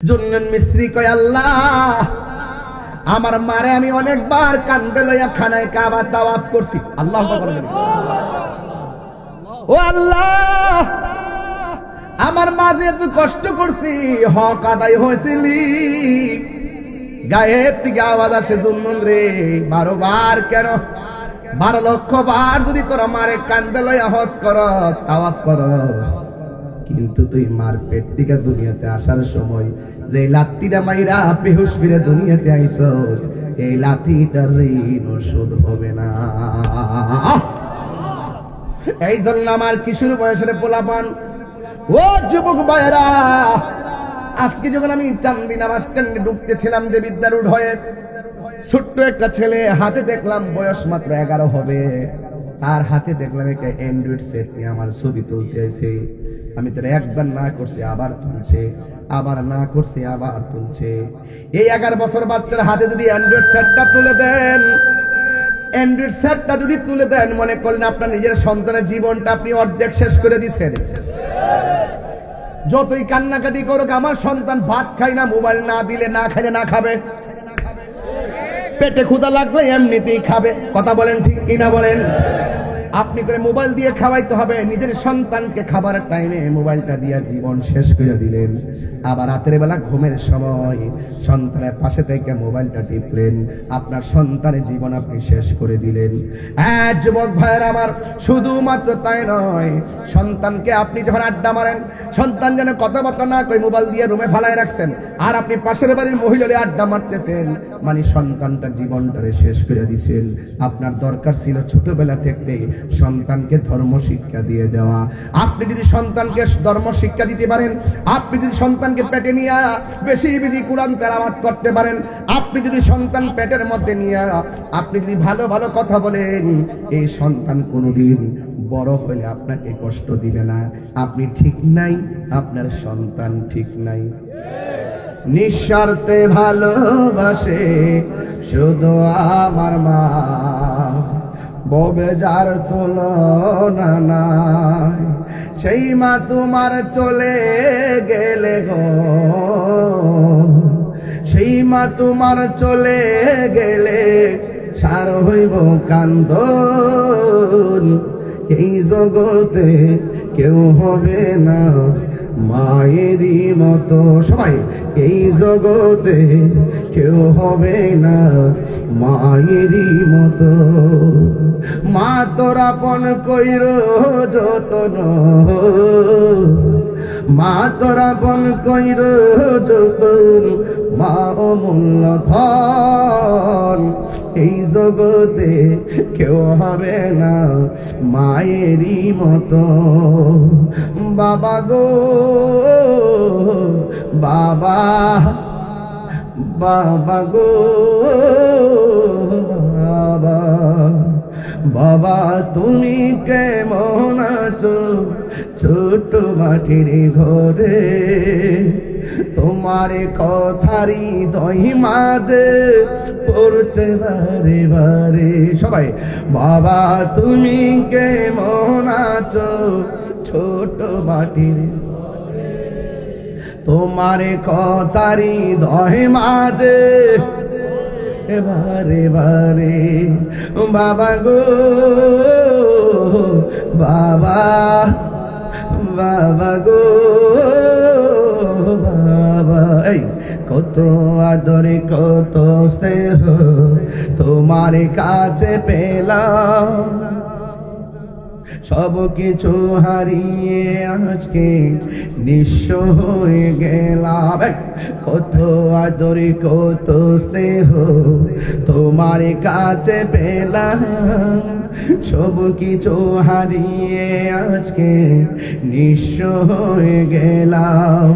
জুন্নুন মিসরি কয় আল্লাহ আমার মারে আমি অনেকবার কান্দে লইয়া খানায় কাবা তাওয়াফ করছি। আল্লাহু আকবার। ও আল্লাহ আমার মা যে এত কষ্ট করছি হক আদায় হয়েছিলি। গায়েব থেকে আওয়াজ আসে জুন্নুন রে 12 বার কেন 12 লক্ষ বার যদি তোরা মারে কান্দে লইয়া হজ করস তাওয়াফ করস, কিন্তু তুই মার পেট থেকে দুনিয়াতে আসার সময় যে লাত্তিটা মাইরা বেহুশ ফিরে দুনিয়াতে আইছস, এই লাথিটার ঋণ শোধ হবে না। এই জন্য আমার কিশোর বয়সের পোলাপান, ও যুবক ভাইরা, আজকে যখন আমি চান্দিনা বাস স্ট্যান্ডে ঢুকতেছিলাম যে বিদ্যারুঢ় হয়ে, ছোট্ট একটা ছেলে হাতে দেখলাম বয়স মাত্র 11 হবে, তার হাতে দেখলাম একটা অ্যান্ড্রয়েড সেট নিয়ে আমার ছবি তুলতে আছে। আমি তার একবার না করছি আবার তুলছে, আবার না করছি আবার তুলছে। এই 11 বছর বাচ্চার হাতে যদি অ্যান্ড্রয়েড সেটটা তুলে দেন, অ্যান্ড্রয়েড সেটটা যদি তুলে দেন, মনে করলেন আপনার নিজের সন্তানের জীবনটা আপনি অর্ধেক শেষ করে দিচ্ছেন। যতই কান্নাকাটি করুক, আমার সন্তান ভাত খায় না, মোবাইল না দিলে না খাইলে না খাবে, পেটে ক্ষুধা লাগলে এমনিতেই খাবে। কথা বলেন ঠিক কিনা বলেন? আপনি করে মোবাইল দিয়ে খাওয়াইতে হবে, নিজের সন্তানকে খাবারের টাইমে মোবাইলটা দিয়ে জীবন শেষ করে দিলেন। আবার রাতের বেলা ঘুমের সময় সন্তানের পাশে থেকে মোবাইলটা টিপলেন, আপনার সন্তানের জীবন আপনি শেষ করে দিলেন। হ্যাঁ যুবক ভাইয়ের আমার, শুধুমাত্র তাই নয়, সন্তানকে আপনি যখন আড্ডা মারেন, সন্তান যেন কথাবার্তা না কই মোবাইল দিয়ে রুমে ফালায় রাখছেন, আর আপনি পাশের বাড়ির মহিলারে আড্ডা মারতেছেন, মানে সন্তানটার জীবনটারে শেষ করে দিচ্ছেন। আপনার দরকার ছিল ছোটবেলা থেকে সন্তানকে ধর্ম শিক্ষা দিয়ে দেওয়া। আপনি যদি সন্তানকে ধর্ম শিক্ষা দিতে পারেন, আপনি যদি সন্তানকে পেটে নিয়ে বেশি বেশি কোরআন তেলাওয়াত করতে পারেন, আপনি যদি সন্তান পেটের মধ্যে নিয়ে আপনি যদি ভালো ভালো কথা বলেন, এই সন্তান কোনোদিন বড় হলে আপনাকে কষ্ট দিবে না। আপনি ঠিক নাই, আপনার সন্তান ঠিক নাই। নিঃস্বার্থে ভালোবাসে শুধু আমার মা, ববে যার তুলনা নাই, সেই মা তোমার চলে গেলে গো, সেই মা তোমার চলে গেলে সার হইব কান্দন। এই জগতে কেউ হবে না মায়েরই মতো। সবাই, এই জগতে কেউ হবে না মায়েরই মতো। মা তোর আপন কইর যতন, মা তোর আপন কইর যতন, মা অমূল্য ধন। এই জগতে কেউ হবে না মায়েরই মতো। বাবা গো বাবা, বাবা গো বাবা, বাবা তুমি কেমন আছো ছোট মাটির ঘরে, তোমার কথারই দই মাঝে পড়ছে বারে বারে। সবাই, বাবা তুমি কেমন আছো ছোট মাটির, তোমার কথারই দই মাঝে বারে বারে। বাবা গো বাবা, বাবা গো বাবা, এই কত আদরে কত স্নেহ তোমার কাছে পেলাম, সব কিছু হারিয়ে আজকে নিঃস্ব হয়ে গেলাম। কত আদরে কত স্নেহ তোমার কাছে পেলাম, সব কিছু হারিয়ে আজকে নিঃস্ব হয়ে গেলাম।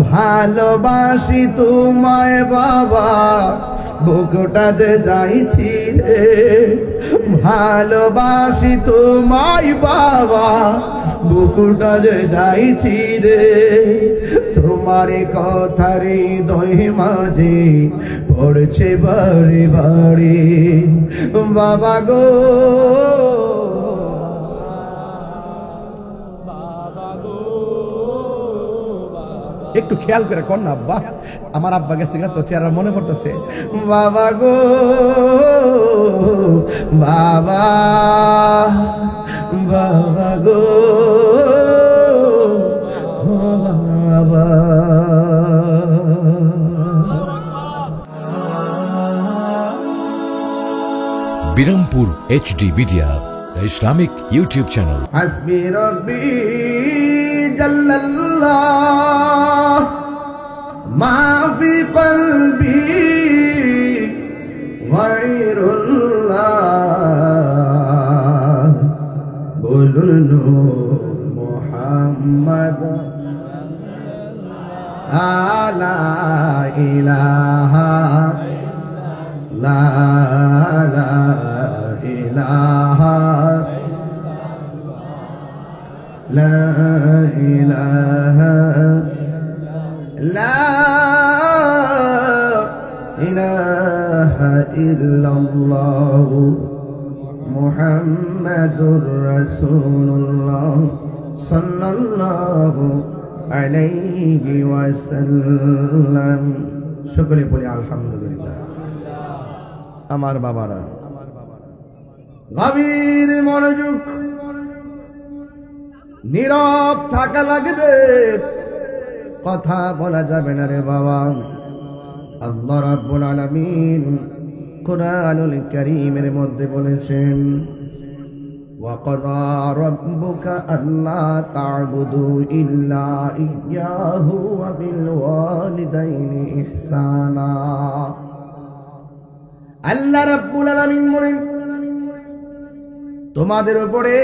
ভালোবাসি তোমায় বাবা, বুকটা যে যাইছি রে, ভালোবাসি তোমায় বাবা, বুকটা যে যাইছি রে। তোমার কথারে দই মাঝে পড়ছে বারে বারে। বাবা গো একটু খেয়াল করে কর না আব্বা। আমার আব্বা গেছে তো চেহারা মনে পড়তেছে। বাবা গো বাবা, বাবা গো বাবা। Birampur HD Media, the Islamic YouTube channel. Hasbi Rabbi Jallallah, ma fi qalbi ghayrullah, bolun Muhammad la ilaha la ilaha la ilaha la ilaha illallah Muhammadur Rasulullah sallallahu alayhi wa sallam। সকলে বলি আলহামদুলিল্লাহ। আমার বাবারা গভীর মনোযোগ, নীরব থাকা লাগবে, কথা বলা যাবে না রে বাবা। আল্লাহ রাব্বুল আলামিন কুরআনুল কারীমের মধ্যে বলেছেন, وَقَضَى رَبُّكَ أَلَّا تَعْبُدُوا إِلَّا إِيَّاهُ وَبِالْوَالِدَيْنِ إِحْسَانًا। আল্লাহ রাব্বুল আলামিন বলেন, তোমাদের উপরে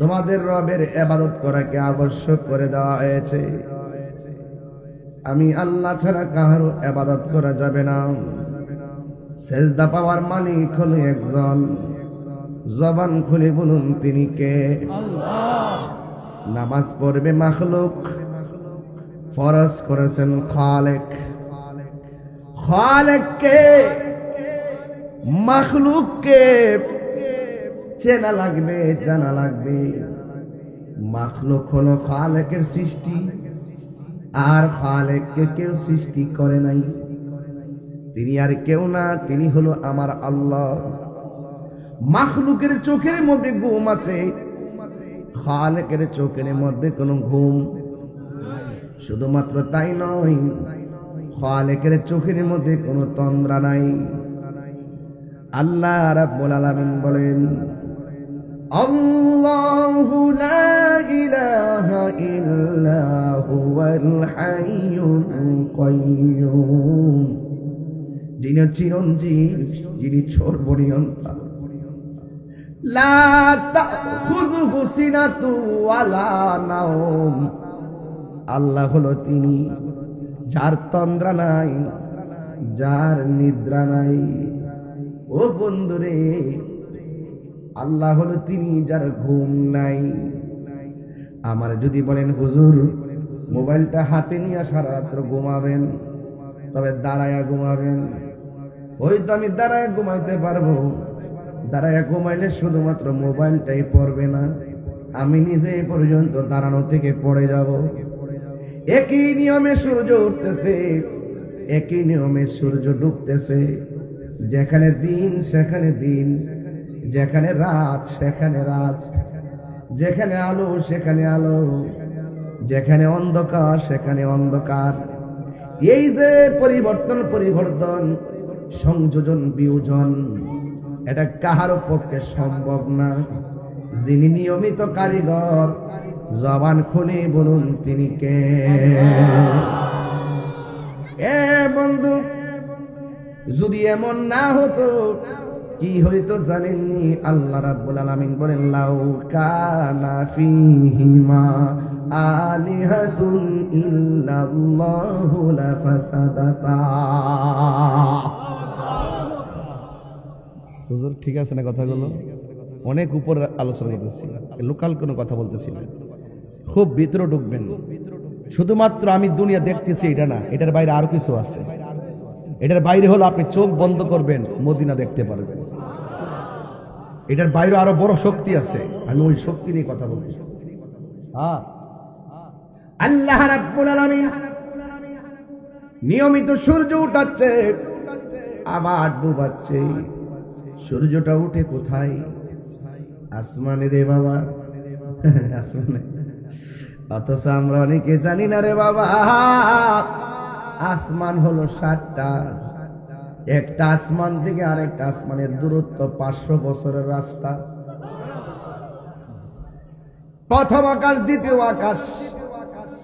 তোমাদের রবের ইবাদত করাকে আবশ্যক করে দেওয়া হয়েছে। আমি আল্লাহ ছাড়া কারো ইবাদত করা যাবে না। সেজদা পাওয়ার মালিক হলো একজন, জবান খুলে বলুন তিনি কে? আল্লাহ। নামাজ পড়বে মাখলুক, ফরজ করেছেন খালেক। খালেককে মাখলুককে চেনা লাগবে, জানা লাগবে। মাখলুক হলো খালেকের সৃষ্টি, আর খালেককে কেউ সৃষ্টি করে নাই। তিনি আর কেউ না, তিনি হলো আমার আল্লাহ। মাখলুকের চোখের মধ্যে ঘুম আছে, খালেকের চোখের মধ্যে কোনো ঘুম। শুধুমাত্র তাই নয়, খালেকের চোখের মধ্যে কোনো তন্দ্রা নাই। আল্লাহ রাব্বুল আলামিন বলেন, আল্লাহু লা ইলাহা ইল্লা হুয়াল হাইয়ুল কাইয়্যুম। যিনি চিরঞ্জীব, যিনি সর্বনিয়ন্তা। লা তাখুযুহু সিনাতু ওয়ালা নাওম। আল্লাহ হলো তিনি যার তন্দ্রা নাই, যার নিদ্রা নাই। ও বন্ধুরে, আল্লাহ হলো তিনি যার ঘুম নাই। আমার যদি বলেন হুজুর মোবাইলটা হাতে নিয়ে সারা রাত্র ঘুমাবেন, তবে দাঁড়ায়া ঘুমাবেন। হয়তো আমি দাঁড়ায় ঘুমাইতে পারবো, দাঁড়ায় ঘুমাইলে শুধুমাত্র মোবাইলটাই পড়বে না, আমি নিজে পর্যন্ত দাঁড়ানো থেকে পড়ে যাব। একই নিয়মে সূর্য উঠতেছে, একই নিয়মে সূর্য ডুবতেছে। যেখানে দিন সেখানে দিন, যেখানে রাত সেখানে রাত, যেখানে আলো সেখানে আলো, যেখানে অন্ধকার সেখানে অন্ধকার। এই যে পরিবর্তন পরিবর্তন, সংযোজন বিয়োজন, এটা কাহারও পক্ষে সম্ভব না। যিনি নিয়মিত কারিগর, জবান খুলে বলুন তিনি কে? এ বন্ধু, যদি এমন না হতো কি হইতো জানেননি? আল্লাহ রাব্বুল আলামিন বলেন, লাউ কানা ফীহিমা আলিহাতুন ইল্লাল্লাহু লাফাসাদাতা। হুজুর ঠিক আছে না কথাগুলো? অনেক উপর আলোচনা করতেছি, লোকাল কোনো কথা বলতেছি না। খুব ভিতরে ঢুকবেন। শুধুমাত্র আমি দুনিয়া দেখতেছি এটা না, এটার বাইরে আরো কিছু আছে। এটার বাইরে হলো আপনি চোখ বন্ধ করবেন, মদিনা দেখতে পারবেন। এটার বাইরে আরো বড় শক্তি আছে, আমি ওই শক্তি নিয়ে কথা বলতেছি। আল্লাহ রাব্বুল আলামিন নিয়মিত সূর্য উঠাচ্ছে আবার ডুবাচ্ছে। সূর্যটা উঠে কোথায়? আসমানে রে বাবা, আসমানে। অথচ আমরা অনেকে জানি না রে বাবা, আসমান হলো 7টা। একটা আসমান থেকে আরেকটা আসমানের দূরত্ব 500 বছরের রাস্তা। প্রথম আকাশ, দ্বিতীয় আকাশ।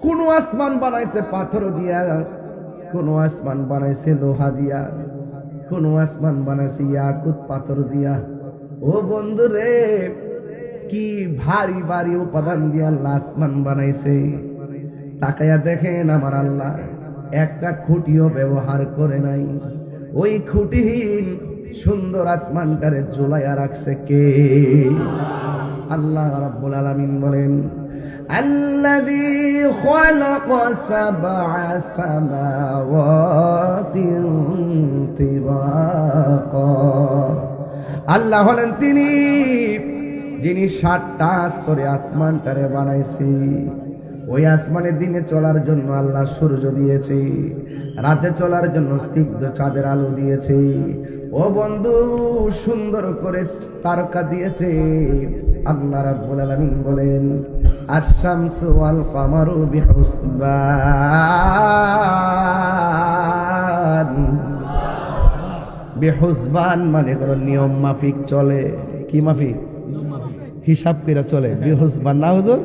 কোন আসমান বানাইছে পাথর দিয়া, কোন আসমান বানাইছে লোহা দিয়া, কোন আসমান বানাইছে ইয়াকুত পাথর দিয়া। ও বন্ধু রে, কি ভারী ভারী উপাদান দিয়ে আল্লাহ আসমান বানাইছে। তাকায়া দেখেন আমার আল্লাহ একটা খুঁটিও ব্যবহার করে নাই। ওই খুঁটিহীন সুন্দর আসমানটারে ঝুলাইয়া রাখছে কে? আল্লাহ রাব্বুল আলামিন বলেন, আল্লাযী খালাকা সাবআ সামাওয়াতিন তিবাকা। আল্লাহ হলেন তিনি যিনি 7টা স্তরে আসমানটারে বানাইছে। ওই আসমানে দিনে চলার জন্য আল্লাহ সূর্য দিয়েছে, রাতে চলার জন্য স্নিগ্ধ চাঁদের আলো দিয়েছে। ও বন্ধু, সুন্দর করে তারকা দিয়েছে। আল্লাহ রাব্বুল আলামিন বলেন, আশ-শামসু ওয়াল কামারু বিহুসবান। বিহুসবান মানে হলো নিয়ম মাফিক চলে। কি মাফিক? হিসাব করে চলে। বিহুসবান না হুজুর?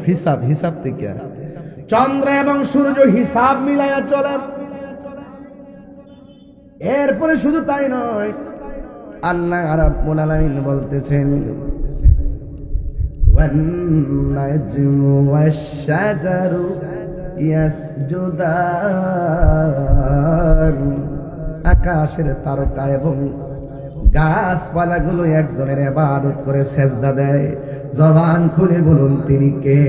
হিসাব, হিসাব থেকে। চন্দ্র এবং সূর্য হিসাব মিলাইয়া চলে। এরপরে শুধু তাই নয়, আল্লাহ রাব্বুল আলামিন বলতেছেন, ওয়ান নাজমু ওয়াশ-শাজারু ইয়াসজুদান। আকাশের তারকা এবং গাছপালাগুলো একজনের ইবাদত করে সেজদা দেয়। জবান খুলে বলুন তিনি কে?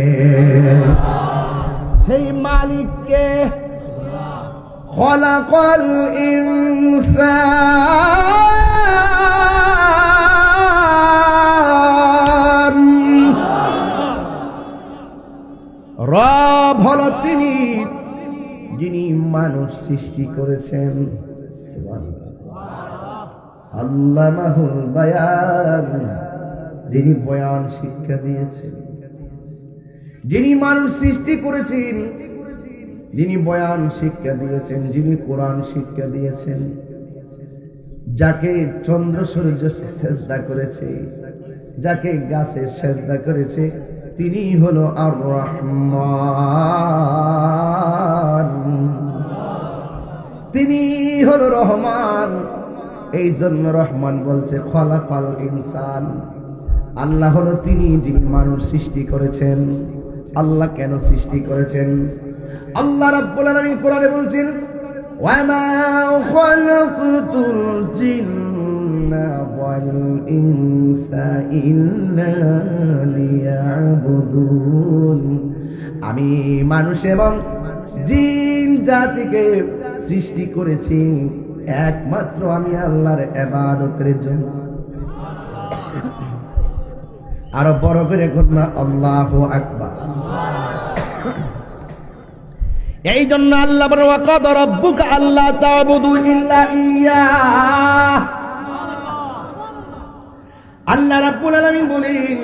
সেই মালিক কে? খলাকাল ইনসান। রব হলো তিনি যিনি মানুষ সৃষ্টি করেছেন। আল্লামাহুল বায়ান, যিনি বয়ান শিক্ষা দিয়েছেন। যিনি মানুষ সৃষ্টি করেছেন, যিনি বয়ান শিক্ষা দিয়েছেন, যিনি কোরআন শিক্ষা দিয়েছেন। যাকে চন্দ্র সূর্য সেজদা করেছে, যাকে গাছে সেজদা করেছে, তিনি হলো আর রহমান, তিনি হলো রহমান। এই জন্য রহমান বলছে খলাকাল ইনসান। আল্লাহ হলো তিনি যিনি মানুষ সৃষ্টি করেছেন। আল্লাহ কেন সৃষ্টি করেছেন? আল্লাহ রাব্বুল আলামিন কোরআনে বলছেন, ওয়া মা খালাকতুল জিন্না ওয়াল ইনসা ইল্লা লিয়াবুদুন। আমি মানুষ এবং জিন জাতিকে সৃষ্টি করেছি একমাত্র আমি আল্লাহর ইবাদতের জন্য। আরো বড় করে কন্যা আল্লাহু আকবার। এই জন্য আল্লাহ বলেন, ওয়া কাদা রাব্বুকা আল্লা তা'বুদু ইল্লা ইয়্যাহ। আল্লাহ রাব্বুল আলামিন বলেন,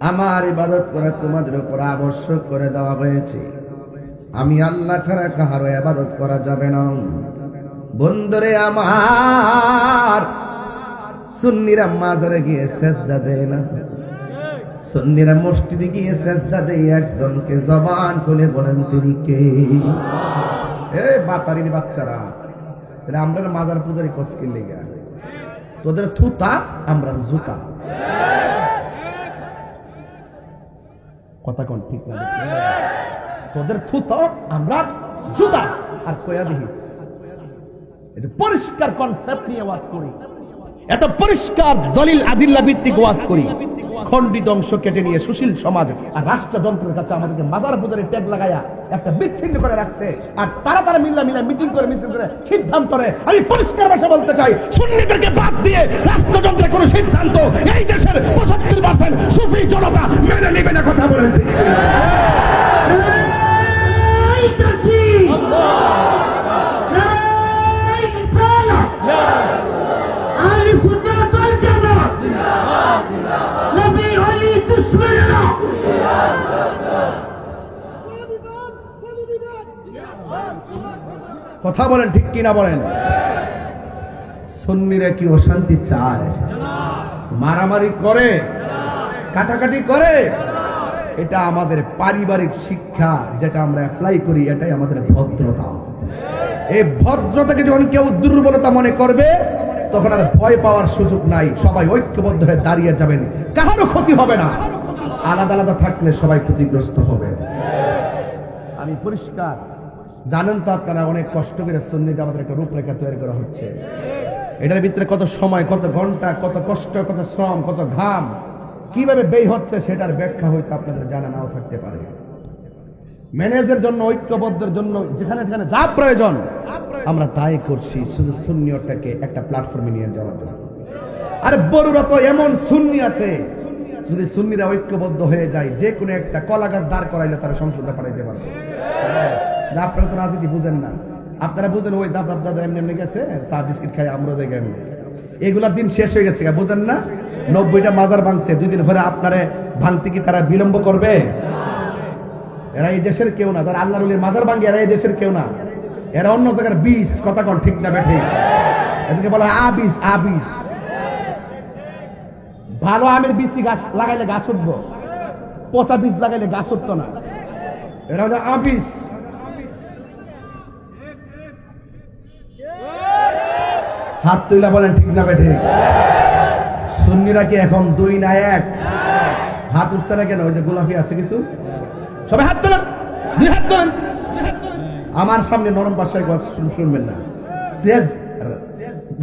আমার ইবাদত করা তোমাদের উপর আবশ্যক করে দেওয়া হয়েছে। আমি আল্লাহ ছাড়া কাহারও ইবাদত করা যাবে না। বন্ধুরে আমার, সুন্নিরা মাজারে গিয়ে সেজদা দেয় না, সুন্নিরা মসজিদে গিয়ে সেজদা দেয় একজনকে। জবান খুলে বলেন তিনি কে? এই বাতারির বাচ্চারা, তাহলে আমরা মাজার পূজারি কসকির লেগা, তোদের থুতা আমরা জুতা। কথা কোন ঠিক না? তোদের থুতা আমরা জুতা। আর কয়া দেখিস, এটা পরিষ্কার কনসেপ্ট নিয়ে ওয়াজ করি। এত পরিষ্কার দলিল আদিল্লা ভিত্তিক ওয়াজ করি, খণ্ডিত অংশ কেটে নিয়ে সুশীল সমাজ আর রাষ্ট্রযন্ত্রের কাছে আমাদেরকে মাজার পূজারের ট্যাগ লাগাইয়া একটা বিচ্ছিন্ন করে রাখছে। আর তারা মিল্লা মিটিং করে মিছিল করে সিদ্ধান্ত নেয়। আমি পরিষ্কার ভাষা বলতে চাই, সুন্নিদেরকে বাদ দিয়ে রাষ্ট্রযন্ত্রের কোন সিদ্ধান্ত এই দেশের 75% সুফি জনতা মেনে নেবে না। কথা বলেন কথা বলেন ঠিক কিনা বলেন? সুন্নিরা কি অশান্তি চায়? মারামারি করে, কাটাকাটি করে? এটা আমাদের পারিবারিক শিক্ষা, যেটা আমরা অ্যাপ্লাই করি, এটাই আমাদের ভদ্রতা। এই ভদ্রতাকে যখন কেউ দুর্বলতা মনে করবে, তখন আর ভয় পাওয়ার সুযোগ নাই। সবাই ঐক্যবদ্ধ হয়ে দাঁড়িয়ে যাবেন, কারো ক্ষতি হবে না। আলাদা আলাদা থাকলে সবাই ক্ষতিগ্রস্ত হবে। আমি পরিষ্কার, জানেন তো আপনারা, অনেক কষ্ট করে সুন্নি জামাতের একটা রূপরেখা তৈরি করা হচ্ছে। এটার ভিতরে কত সময়, কত ঘন্টা, কত কষ্ট, কত শ্রম, কত ঘাম কিভাবে ব্যয় হচ্ছে, সেটার ব্যাখ্যা হয়তো আপনাদের জানা নাও থাকতে পারে। ম্যানেজের জন্য, ঐক্যবদ্ধের জন্য যেখানে যেখানে যা প্রয়োজন আমরা তাই করছি, শুধু সুন্নিয়তটাকে একটা প্ল্যাটফর্মে নিয়ে যাওয়ার জন্য। আর বড়রা তো এমন সুন্নি আছে, যদি সুন্নিরা ঐক্যবদ্ধ হয়ে যায়, যে কোনো একটা কলা গাছ দাঁড় করাইলে তারা সংসদে পাঠাইতে পারবে। আপনারা তো রাজনীতি বুঝেন না, আপনারা বুঝেন ওই দাবার দাদা এমনি এমনি গেছে, চা বিস্কিট খাই আমরা জায়গায় এমনি, এগুলার দিন শেষ হয়ে গেছে, বুঝেন না? 90টা মাজার ভাঙছে, 2 দিন পরে আপনারে ভাঙতে কি তারা বিলম্ব করবে? এরা এই দেশের কেউ না, যারা আল্লাহর ওলির মাজার ভাঙে এরা এই দেশের কেউ না, এরা অন্য জায়গার বিষ। কথা কোন ঠিক না বেঠিক? এদেরকে বলা আবিস। আবিস ভালো আমের বিচি গাছ লাগাইলে গাছ উঠবো, পচা বীজ লাগাইলে গাছ উঠতো না। এরা হলো আবিস। হাত তুইলা বলেন ঠিক না বেঠিক? সুন্নিরা কি এখন 2 না 1? হাত উঠছে না কেন? ওই যে গোলাপি আছে কিছু, সবাই হাত তোলেন, 2 হাত তোলেন। আমার সামনে নরম ভাষায় শুনবেন না,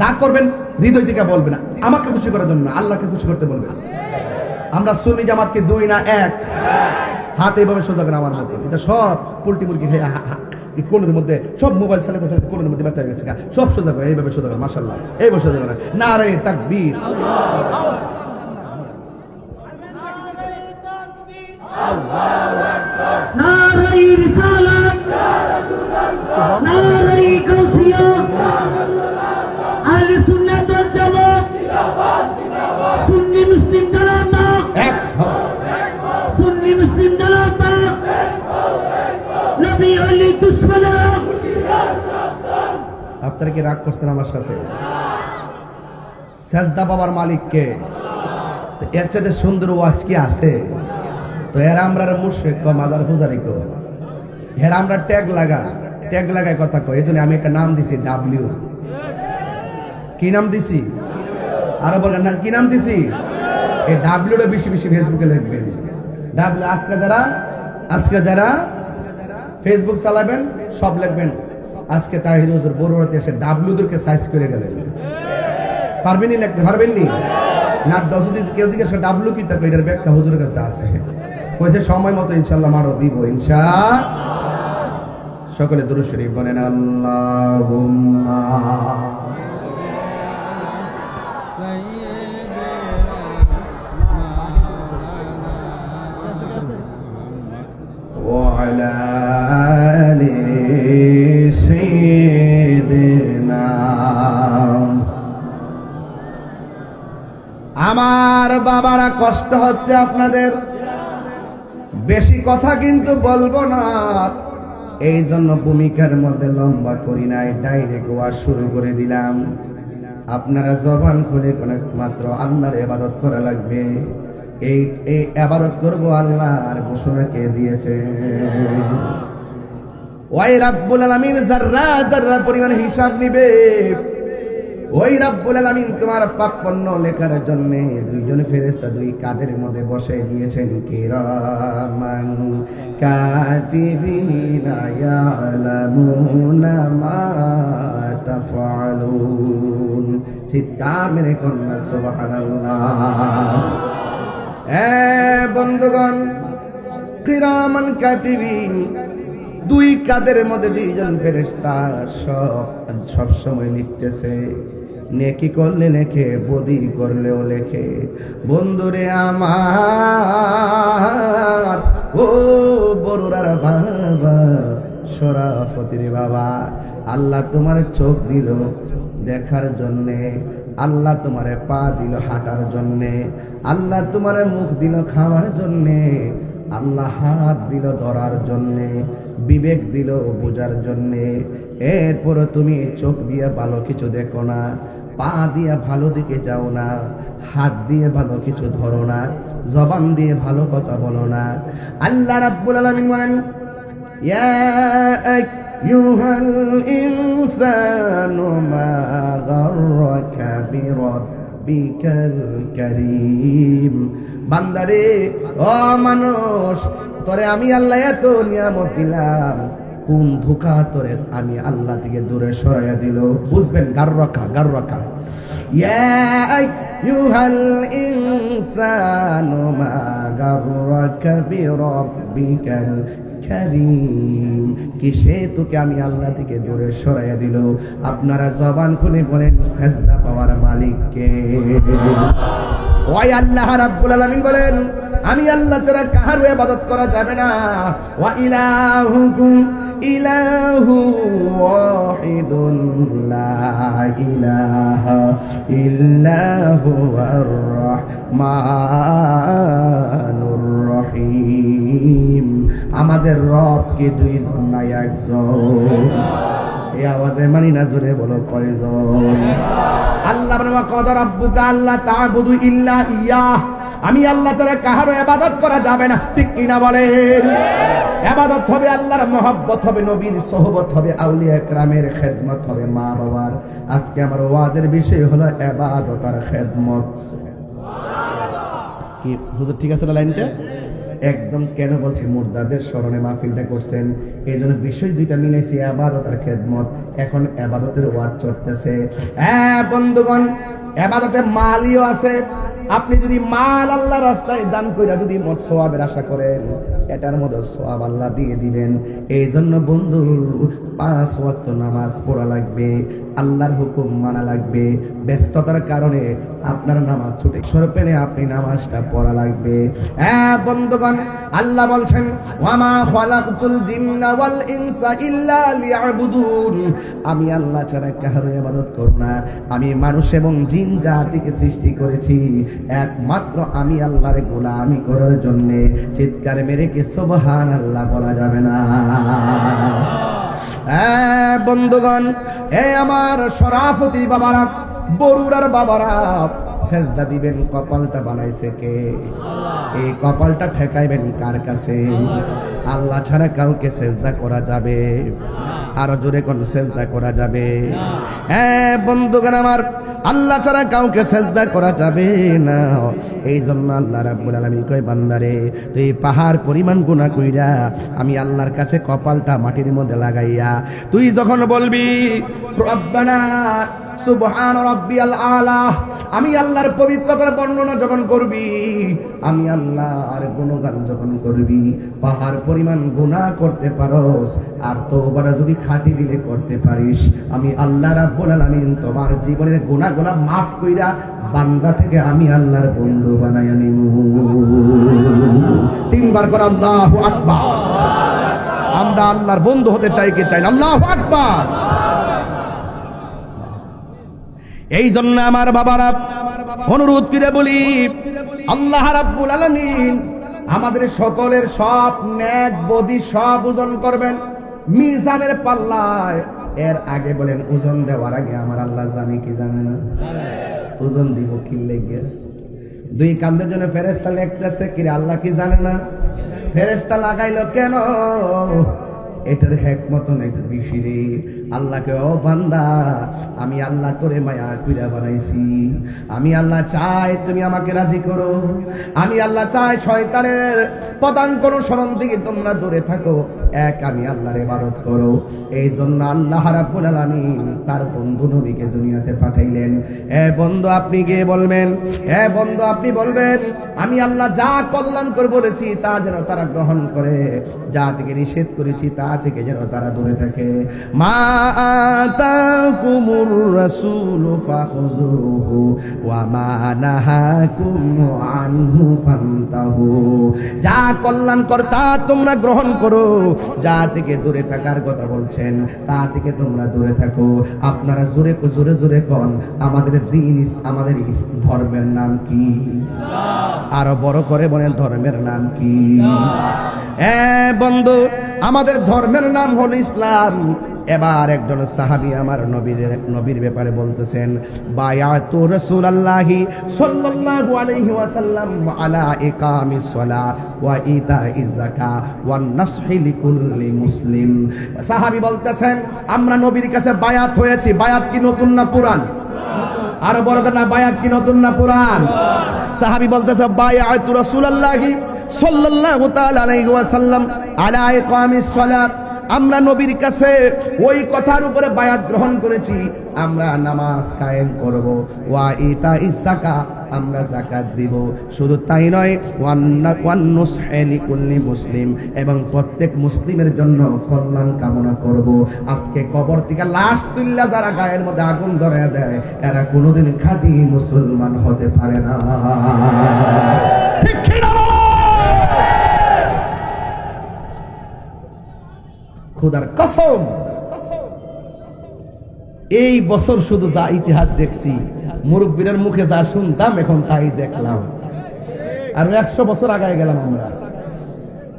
যা করবেন হৃদয় থেকে বলবেন না, আমাকে খুশি করার জন্য, আল্লাহকে খুশি করতে বলবেন। আমরা সুন্নি জামাতকে 2 না 1? হাত এইভাবে সোজা করে আমার মতো, এটা সব পোল্ট্রি মুরগি খেয়ে কোলের মধ্যে সব মোবাইল চালাতে চালাতে কোলের মধ্যে ব্যথা হয়ে গেছে, সব সোজা করে, এইভাবে সোজা করে, মাশাআল্লাহ, এইভাবে সোজা করে। নারে তাকবীর, নারে রিসালাত, নারে গাউসিয়্যা, আহলে সুন্নাত ওয়াল জামাত, সুন্নি মুসলিম জানাতা, সুন্নি মুসলিম জানাতা, নবী আলী দুশমনেরা। আপনারা কি রাগ করছেন আমার সাথে? সাজদা বাবার মালিককে, এর চাইতে সুন্দর ওয়াজ কি আছে? তো এরা আমরা মুশরিক কো, মাজার পূজারি কো, এরা আমরা ট্যাগ লাগায় কথা কই। এই জন্য আমি একটা নাম দিছি, ডাব্লিউ। কি নাম দিছি? আরো বলেন না, কি নাম দিছি? এই ডাব্লিউটা বেশি বেশি ফেসবুকে লিখবেন। ডাব্লিউ আজকে যারা ফেসবুক চালাবেন সব লিখবেন, আজকে তাহির হুজুর বড়ুয়াতে এসে ডাব্লিউদেরকে সাইজ করে গেলেন। পারবেনই লিখতে? পারবেননি না? যদি কেউ জিজ্ঞেস করে ডাব্লিউ কি, তাকে এটার ব্যাখ্যা হুজুরের কাছে আছে, কইছে সময় মতো ইনশাআল্লাহ মারো দিব ইনশাআল্লাহ। সকলে দুরূদ শরীফ বলেন, আল্লাহুম্মা ওয়া আলা আলি সাইয়্যিদিনা। আমার বাবারা, কষ্ট হচ্ছে আপনাদের, বেশি কথা কিন্তু বলবো না, এই জন্য ভূমিকার মধ্যে লম্বা করি নাই, ডাইরেক্ট ওয়াজ শুরু করে দিলাম। আপনারা জবান খুলে মাত্র আল্লাহর ইবাদত করা লাগবে। এই ইবাদত করব আল্লাহর ঘোষণা কে দিয়েছে? ওই রাব্বুল আলামিন যাররা যাররা পরিমাণ হিসাব নিবে। ওই রাব্বুল আলামিন তোমার পাপ পুণ্য লেখার জন্য 2 জন ফেরেশতা 2 কাঁধের মধ্যে বসে দিয়েছেন, কিরামান কাতিবিনা ইয়ালামুনা মা তাফআলুন। চিৎকার মেরে কন্যা সুবহানাল্লাহ। বন্ধুগণ, কিরামান কাতিবিন, দুই কাদের মধ্যে দুইজন ফেরেশতা সব সময় লিখতেছে। নেকি করলে লেখে, বদি করলেও লেখে। বন্ধুরে আমার, ও বড়ুরার বাবা, শরাফতির বাবা, আল্লাহ তোমার চোখ দিল দেখার জন্যে, আল্লাহ তোমারে পা দিল হাঁটার জন্যে, আল্লাহ তোমারে মুখ দিল খাওয়ার জন্যে, আল্লাহ হাত দিল ধরার জন্যে, বিবেক দিল বোঝার জন্যে। এরপর তুমি চোখ দিয়ে ভালো কিছু দেখো না, পা দিয়ে ভালো দিকে যাও না, হাত দিয়ে ভালো কিছু ধরো না, জবান দিয়ে ভালো কথা বলো না। আল্লাহ রাব্বুল আলামিন বলেন, ইয়া আইয়ুহাল ইনসানু মা গাররাকা বিরাব্বিকাল কারীম। বান্দারে, ও মানুষ, তোরে আমি আল্লাহ এত নিয়ামত দিলাম, কোন ধোঁকা তোরে আমি আল্লাহ থেকে দূরে সরাইয়া দিল। বুঝবেন, গাররাকা। ইয়া আইয়ুহাল ইনসানু মা গাররাকা বিরাব্বিকাল কারীম। কিসে তোকে আমি আল্লাহ থেকে দূরে সরাইয়া দিল? আপনারা জবান খুলে বলেন, সেজদা পাওয়ার মালিক কে? ওই আল্লাহ রাব্বুল আলামিন বলেন, আমি আল্লাহ ছাড়া কাহারও ইবাদত করা যাবে না। ওয়া ইলাহুকুম ইলাহু ওয়াহিদুন লা ইলাহা ইল্লা হুয়ার রাহমানুর রহিম। আমাদের রব কি দুইজন না একজন? এই আওয়াজে মানি না, জোরে বলো কয়জন? আল্লাহ বলেন, ওয়া ক্বাদা রাব্বুকা আল্লা তা'বুদু ইল্লা ইয়াহ। আমি আল্লাহ ছাড়া কাহারও ইবাদত করা যাবে না। ঠিক কি না বলেন? ইবাদত হবে আল্লাহর, মহব্বত হবে নবীর, সোহবত হবে আউলিয়া কেরামের, খেদমত হবে মা বাবার। আজকে আমার ওয়াজের বিষয় হলো ইবাদত আর খেদমত। কি হুজুর ঠিক আছে না লাইনটা? একদম কেন বলছি, মুর্দাদের স্মরণে মাহফিলটা করছেন, এই জন্য বিষয় দুইটা মিলাইছি, ইবাদত আর খেদমত। এখন ইবাদতের ওয়াজ চলতেছে। বন্ধুগণ, ইবাদতে মালিও আছে। আপনি যদি মাল আল্লাহর রাস্তায় দান কইরা যদি সওয়াবের আশা করেন, এটার মধ্যে সওয়াব আল্লাহ দিয়ে দিবেন। এই জন্য বন্ধু, 5 ওয়াক্ত নামাজ পড়া লাগবে, আল্লাহর হুকুম মানা লাগবে। ব্যস্ততার কারণে আপনার নামাজ ছুটে সরে পেলে আপনি নামাজটা পড়া লাগবে। বন্ধুগণ, আল্লাহ বলছেন, ওয়ামা খালাকতুল জিন্না ওয়াল ইনসা ইল্লা লিয়াবুদুন। আমি আল্লাহ ছাড়া কারো ইবাদত করব না। আমি মানুষ এবং জিন জাতিকে সৃষ্টি করেছি একমাত্র আমি আল্লাহর গোলামি করার জন্য। চিৎকার মেরে কি সুবহানাল্লাহ বলা যাবে না? বন্ধুগণ, আমার শরাফতি বাবারা, বরুরার বাবারা, সেজদা দিবেন, কপালটা বানাইছে কে? এই কপালটা ঠেকাইবেন কার কাছে? আল্লাহ ছাড়া কাউকে সেজদা করা যাবে? আরো জোরে কোন সেজদা করা যাবে? বন্ধুগণ আমার, আল্লাহ ছাড়া কাউকে সেজদা করা যাবে না। এই জন্য আল্লাহ রাব্বুল আলামিন কয়, বান্দারে, তুই পাহাড় পরিমাণ গুনাহ কইরা আমি আল্লাহর কাছে কপালটা মাটির মধ্যে লাগাইয়া তুই যখন বলবি রব্বানা সুবহান রাব্বিয়াল আলা, আমি আল্লাহর পবিত্রতার বর্ণনা যখন করবি, আমি আল্লাহর গুণগান যখন করবি, পাহাড় পরিমাণ গুনাহ করতে পারোস, আর তওবাটা যদি খাঁটি দিলে করতে পারিস, আমি আল্লাহ রাব্বুল আলামিন তোমার জীবনের গুনাহগুলো মাফ কইরা বান্দা থেকে আমি আল্লাহর বন্ধু বানাইয়া নিমু। 3 বার করে আল্লাহু আকবার। আমরা আল্লাহর বন্ধু হতে চাই কি চাই না? আল্লাহু আকবার। এই জন্য আমার বাবারা, অনুরোধ করে বলি, আল্লাহ রাব্বুল আলামিন আমাদের সকলের সব নেক বদি সব ওজন করবেন মিজানের পাল্লায়। এর আগে বলেন, ওজন দেওয়ার আগে আমার আল্লাহ জানে কি জানে না? ওজন দিব কি লেগে? 2 কান্দের জন্য ফেরেশতা লিখতেছে, কি আল্লাহ কি জানে না? ফেরেশতা লাগাইলো কেন? এটার হিকমত অনেক বেশি রে। আল্লাহকে, ও বান্দা, আমি আল্লাহ তোরে মায়া কইরা বানাইছি। আমি আল্লাহ চাই তুমি আমাকে রাজি করো। আমি আল্লাহ চাই শয়তানের পদাঙ্ক অনুসরণ থেকে তোমরা দূরে থাকো। এক আমি আল্লাহর ইবাদত করো। এই জন্য আল্লাহ রাব্বুল আলামিন তার বন্ধু নবীকে দুনিয়াতে পাঠাইলেন। বন্ধু আপনি গিয়ে বলবেন, বন্ধু আপনি বলবেন, আমি আল্লাহ যা কল্যাণ করে বলেছি তা যেন তারা গ্রহণ করে, যা থেকে নিষেধ করেছি তা থেকে যেন তারা দূরে থাকে। মা আতাকুমুর রাসূলু ফাখুযুহু ওয়া মা নাহাকুম আনহু ফান্তাহু। যা কল্যাণকর তা তোমরা গ্রহণ করো, যা থেকে দূরে থাকার কথা বলছেন তা থেকে তোমরা দূরে থাকো। আপনারা জোরে জোরে জোরে কোন, আমাদের দ্বীন, আমাদের ধর্মের নাম কি? আরো বড় করে বলেন, ধর্মের নাম কি? বন্ধু, আমাদের ধর্মের নাম হলো ইসলাম। এবার একজন সাহাবী আমার নবীর ব্যাপারে বলতেছেন, বায়াতু রাসূলুল্লাহি সাল্লাল্লাহু আলাইহি ওয়াসাল্লাম আলা ইকামিস সালাহ ওয়া ইতাইজ যাকাত ওয়ান নাসহি লিকুল্লি মুসলিম। সাহাবী বলতেছেন, আমরা নবীর কাছে বায়াত হয়েছি। বায়াত কি নতুন না পুরান? আরো বড় কথা, বায়াত কি নতুন না পুরান? সাহাবী বলতেছে, বায়াতু রাসূলুল্লাহি সাল্লাল্লাহু তাআলা আলাইহি ওয়াসাল্লাম আলা ইকামিস সালাহ, আমরা নবীর কাছে ওই কথার উপরে বায়াত গ্রহণ করেছি, আমরা নামাজ কায়েম করব, ওয়া ইতাইজ যাকাত, আমরা যাকাত দিব। শুধু তাই নয়, ওয়ান নাসহি লিকুল্লি মুসলিম, এবং প্রত্যেক মুসলিমের জন্য কল্যাণ কামনা করব। আজকে কবর থেকে লাশ তুললা যারা গায়ের মধ্যে আগুন ধরায় দেয়, এরা কোনোদিন খাঁটি মুসলমান হতে পারে না। ঠিক কি না? খোদার কসম, এই বছর শুধু যা ইতিহাস দেখছি, মুরব্বীদের মুখে যা শুনতাম এখন তাই দেখলাম। আর 100 বছর আগায় গেলাম আমরা,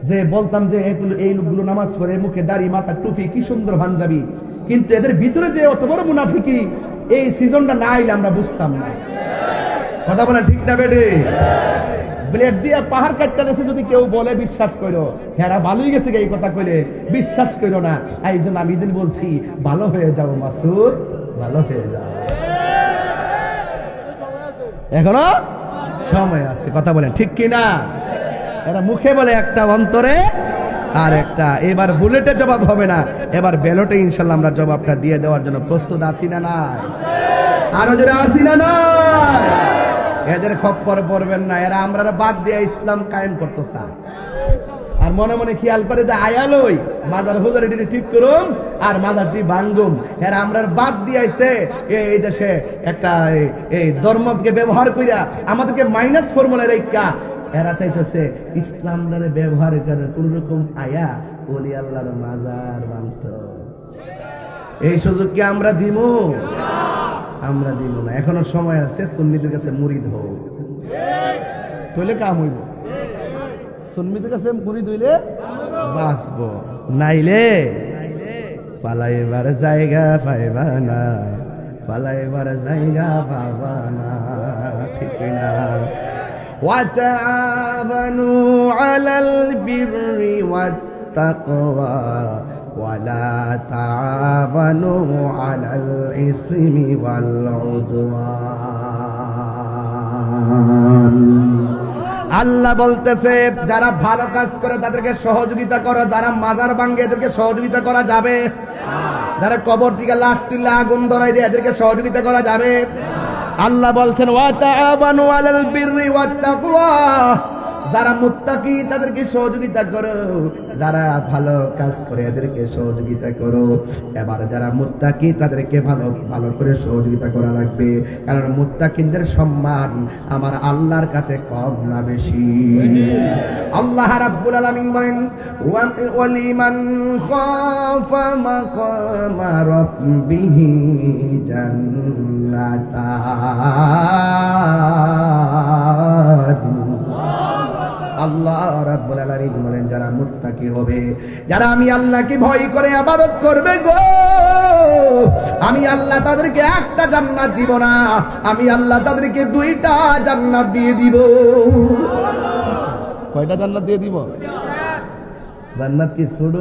যে বলতাম যে এই লোকগুলো নামাজ পড়ে, মুখে দাড়ি, মাথা টুপি, কি সুন্দর পাঞ্জাবি, কিন্তু এদের ভিতরে যে অত বড় মুনাফিকি, এই সিজনটা না আইলে আমরা বুঝতাম না। কথা বলেন ঠিক না বেডে? ব্লেড দিয়া পাহাড় কাটতে গেছে যদি কেউ বলে বিশ্বাস করো, হেরা ভালোই গেছে এই কথা কইলে বিশ্বাস করো না। এই জন্য আমি দিন বলছি, ভালো হয়ে যাও মাসুদ, ভালো হয়ে যাও, এখনো সময় আছে। কথা বলেন ঠিক কিনা? এরা মুখে বলে একটা, অন্তরে আর একটা। এবার বুলেটে জবাব হবে না, এবার ব্যালটে ইনশাল্লাহ আমরা জবাবটা দিয়ে দেওয়ার জন্য প্রস্তুত আছি না নাই? আরো যারা আছি না নাই? এদের খপ্পর পড়বেন না, এরা আমরা বাদ দিয়ে ইসলাম কায়েম করতে চায়। আর মনে মনে খেয়াল করে যে আয়ালই মাজার হুজারিটি ঠিক করুম আর মাজারটি ভাঙ্গুম, এরা আমরা বাদ দিয়েছে। এই দেশে একটা এই ধর্মকে ব্যবহার কইরা আমাদেরকে মাইনাস ফর্মুলা রেখা এরা চাইতেছে ইসলামরে ব্যবহার করে কোন রকম আয়া ওলি আল্লাহর মাজার বানতো। এই সুযোগ কি আমরা দিব? আমরা দিব না। এখনো সময় আছে, সুন্নিদের কাছে মুরিদ হও, তইলে কাম হইব। সুন্নিদের কাছে মুরিদ হইলে বাঁচবো, নাইলে পালাইবার জায়গা পাইবা না, পালাইবার জায়গা পাবা না। ঠিক না? ওয়াতাআবানু আলাল বিররি ওয়াত্তাকওয়া ওয়ালা তাআবানু আলাল ইসমি ওয়াল উদওয়ান। আল্লাহ বলতেছে, যারা ভালো কাজ করে তাদেরকে সহযোগিতা করো, যারা মাজার ভাঙে এদেরকে সহযোগিতা করা যাবে, যারা কবর থেকে লাশ তুলে আগুন ধরাই দেয় এদেরকে সহযোগিতা করা যাবে। আল্লাহ বলছেন, ওয়া তাআবানু আলাল বিররি ওয়াত তাকওয়া, যারা মুত্তাকি তাদেরকে সহযোগিতা করো, যারা ভালো কাজ করে এদেরকে সহযোগিতা করো। এবার যারা মুত্তাকি তাদেরকে ভালো ভালো করে সহযোগিতা করা লাগবে, কারণ মুত্তাকিদের সম্মান আমার আল্লাহর কাছে কম না বেশি? আল্লাহ রাব্বুল আলামিন বলেন, ওয়ালিমান খাফা মাকামা রাব্বিহি জান্নাতান। আল্লাহ রাব্বুল আলামিন বলেন, যারা মুত্তাকি হবে, যারা আমি আল্লাহকে ভয় করে ইবাদত করবে গো, আমি আল্লাহ তাদেরকে একটা জান্নাত দিব না, আমি আল্লাহ তাদেরকে 2টা জান্নাত দিয়ে দিব। কয়টা জান্নাত দিয়ে দিব? জান্নাত কি ছোট?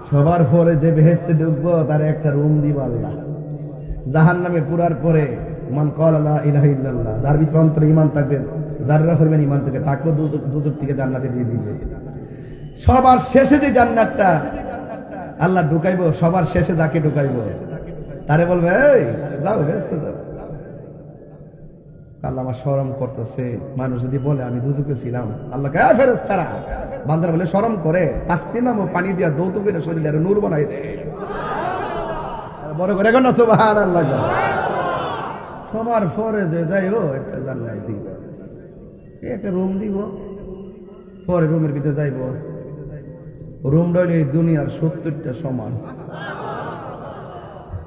সবার পরে যে বেহেশতে ঢুকবো তার একটা রুম দিব আল্লাহ। জাহান্নামে পুরার পরে মান ক্বালা লা ইলাহা ইল্লাল্লাহ, যার ভিতরে অন্তরে ঈমান থাকবে, যারা পরিমাণ ঈমান থাকে তাকেও দুজক থেকে জান্নাতে দিয়ে দিবে। সবার শেষে যে জান্নাতটা আল্লাহ ঢুকাইবো, সবার শেষে যাকে ঢুকাইবো তারে বলবে এই যাও বেহেশতে যাও। আল্লাহ আমার শরম করতেছে, মানুষ যদি বলে আমি দুজকে ছিলাম, আল্লাহ কে ফেরেশতারা বান্দারা বলে শরম করে পাঁচটি নাম পানি দিয়া দৌতবের শরীরে নূর বানাই দে, বড় করে না সুবহানাল্লাহ। সবার ফরজে যাইও একটা জান্নাত দিব, একটা রুম দিব, পরে রুমের ভিতরে যাইব, রুম রইলে এই দুনিয়ার 70টা সমান।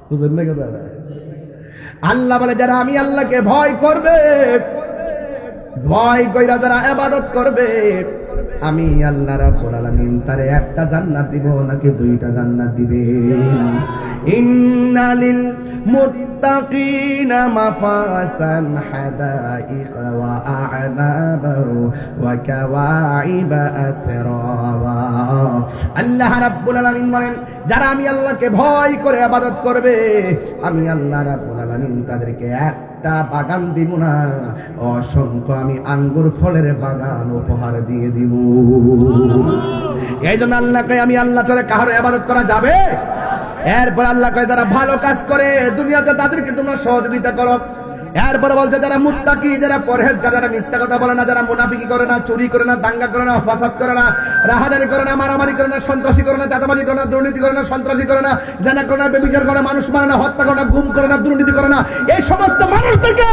বুঝলেন না কথা? আল্লাহ বলে যারা আমি আল্লাহকে ভয় করবে, ভয় কইরা যারা ইবাদত করবে, আমি আল্লাহ রাব্বুল আলামিন তারে একটা জান্নাত দিব নাকি দুইটা জান্নাত দিবে। ইন্নালিল মুত্তাকিনা মাফাসান হাদাইকা ওয়া আ'নাবা ওয়া কাওয়াইবা আতরাবা। আল্লাহ রাব্বুল আলামিন বলেন যারা আমি আল্লাহকে ভয় করে ইবাদত করবে, আমি আল্লাহ রাব্বুল আলামিন তাদেরকে একটা বাগান দিব না, অসংখ্য আমি আঙ্গুর ফলের বাগান উপহার দিয়ে দিব। এই জন্য আল্লাহ কয় আমি আল্লাহ ছাড়া কারো ইবাদত করা যাবে। এরপর আল্লাহ কয় যারা ভালো কাজ করে দুনিয়াতে তাদেরকে তোমরা সহযোগিতা করো। এরপর বলছে যারা মুত্তাকি, যারা পরহেজগার, যারা মিথ্যা কথা বলে না, যারা মুনাফিকি করে না, চুরি করে না, দাঙ্গা করে না, ফাসাদ করে না, রাহাজানি করে না, মারামারি করে না, সন্ত্রাসী করে না, চাঁদাবাজি করে না, দুর্নীতি করে না, সন্ত্রাসী করে না, জানা করে না, ব্যভিচার করে না, মানুষ মারে না, হত্যা করে না, গুম করে না, দুর্নীতি করে না, এই সমস্ত মানুষদেরকে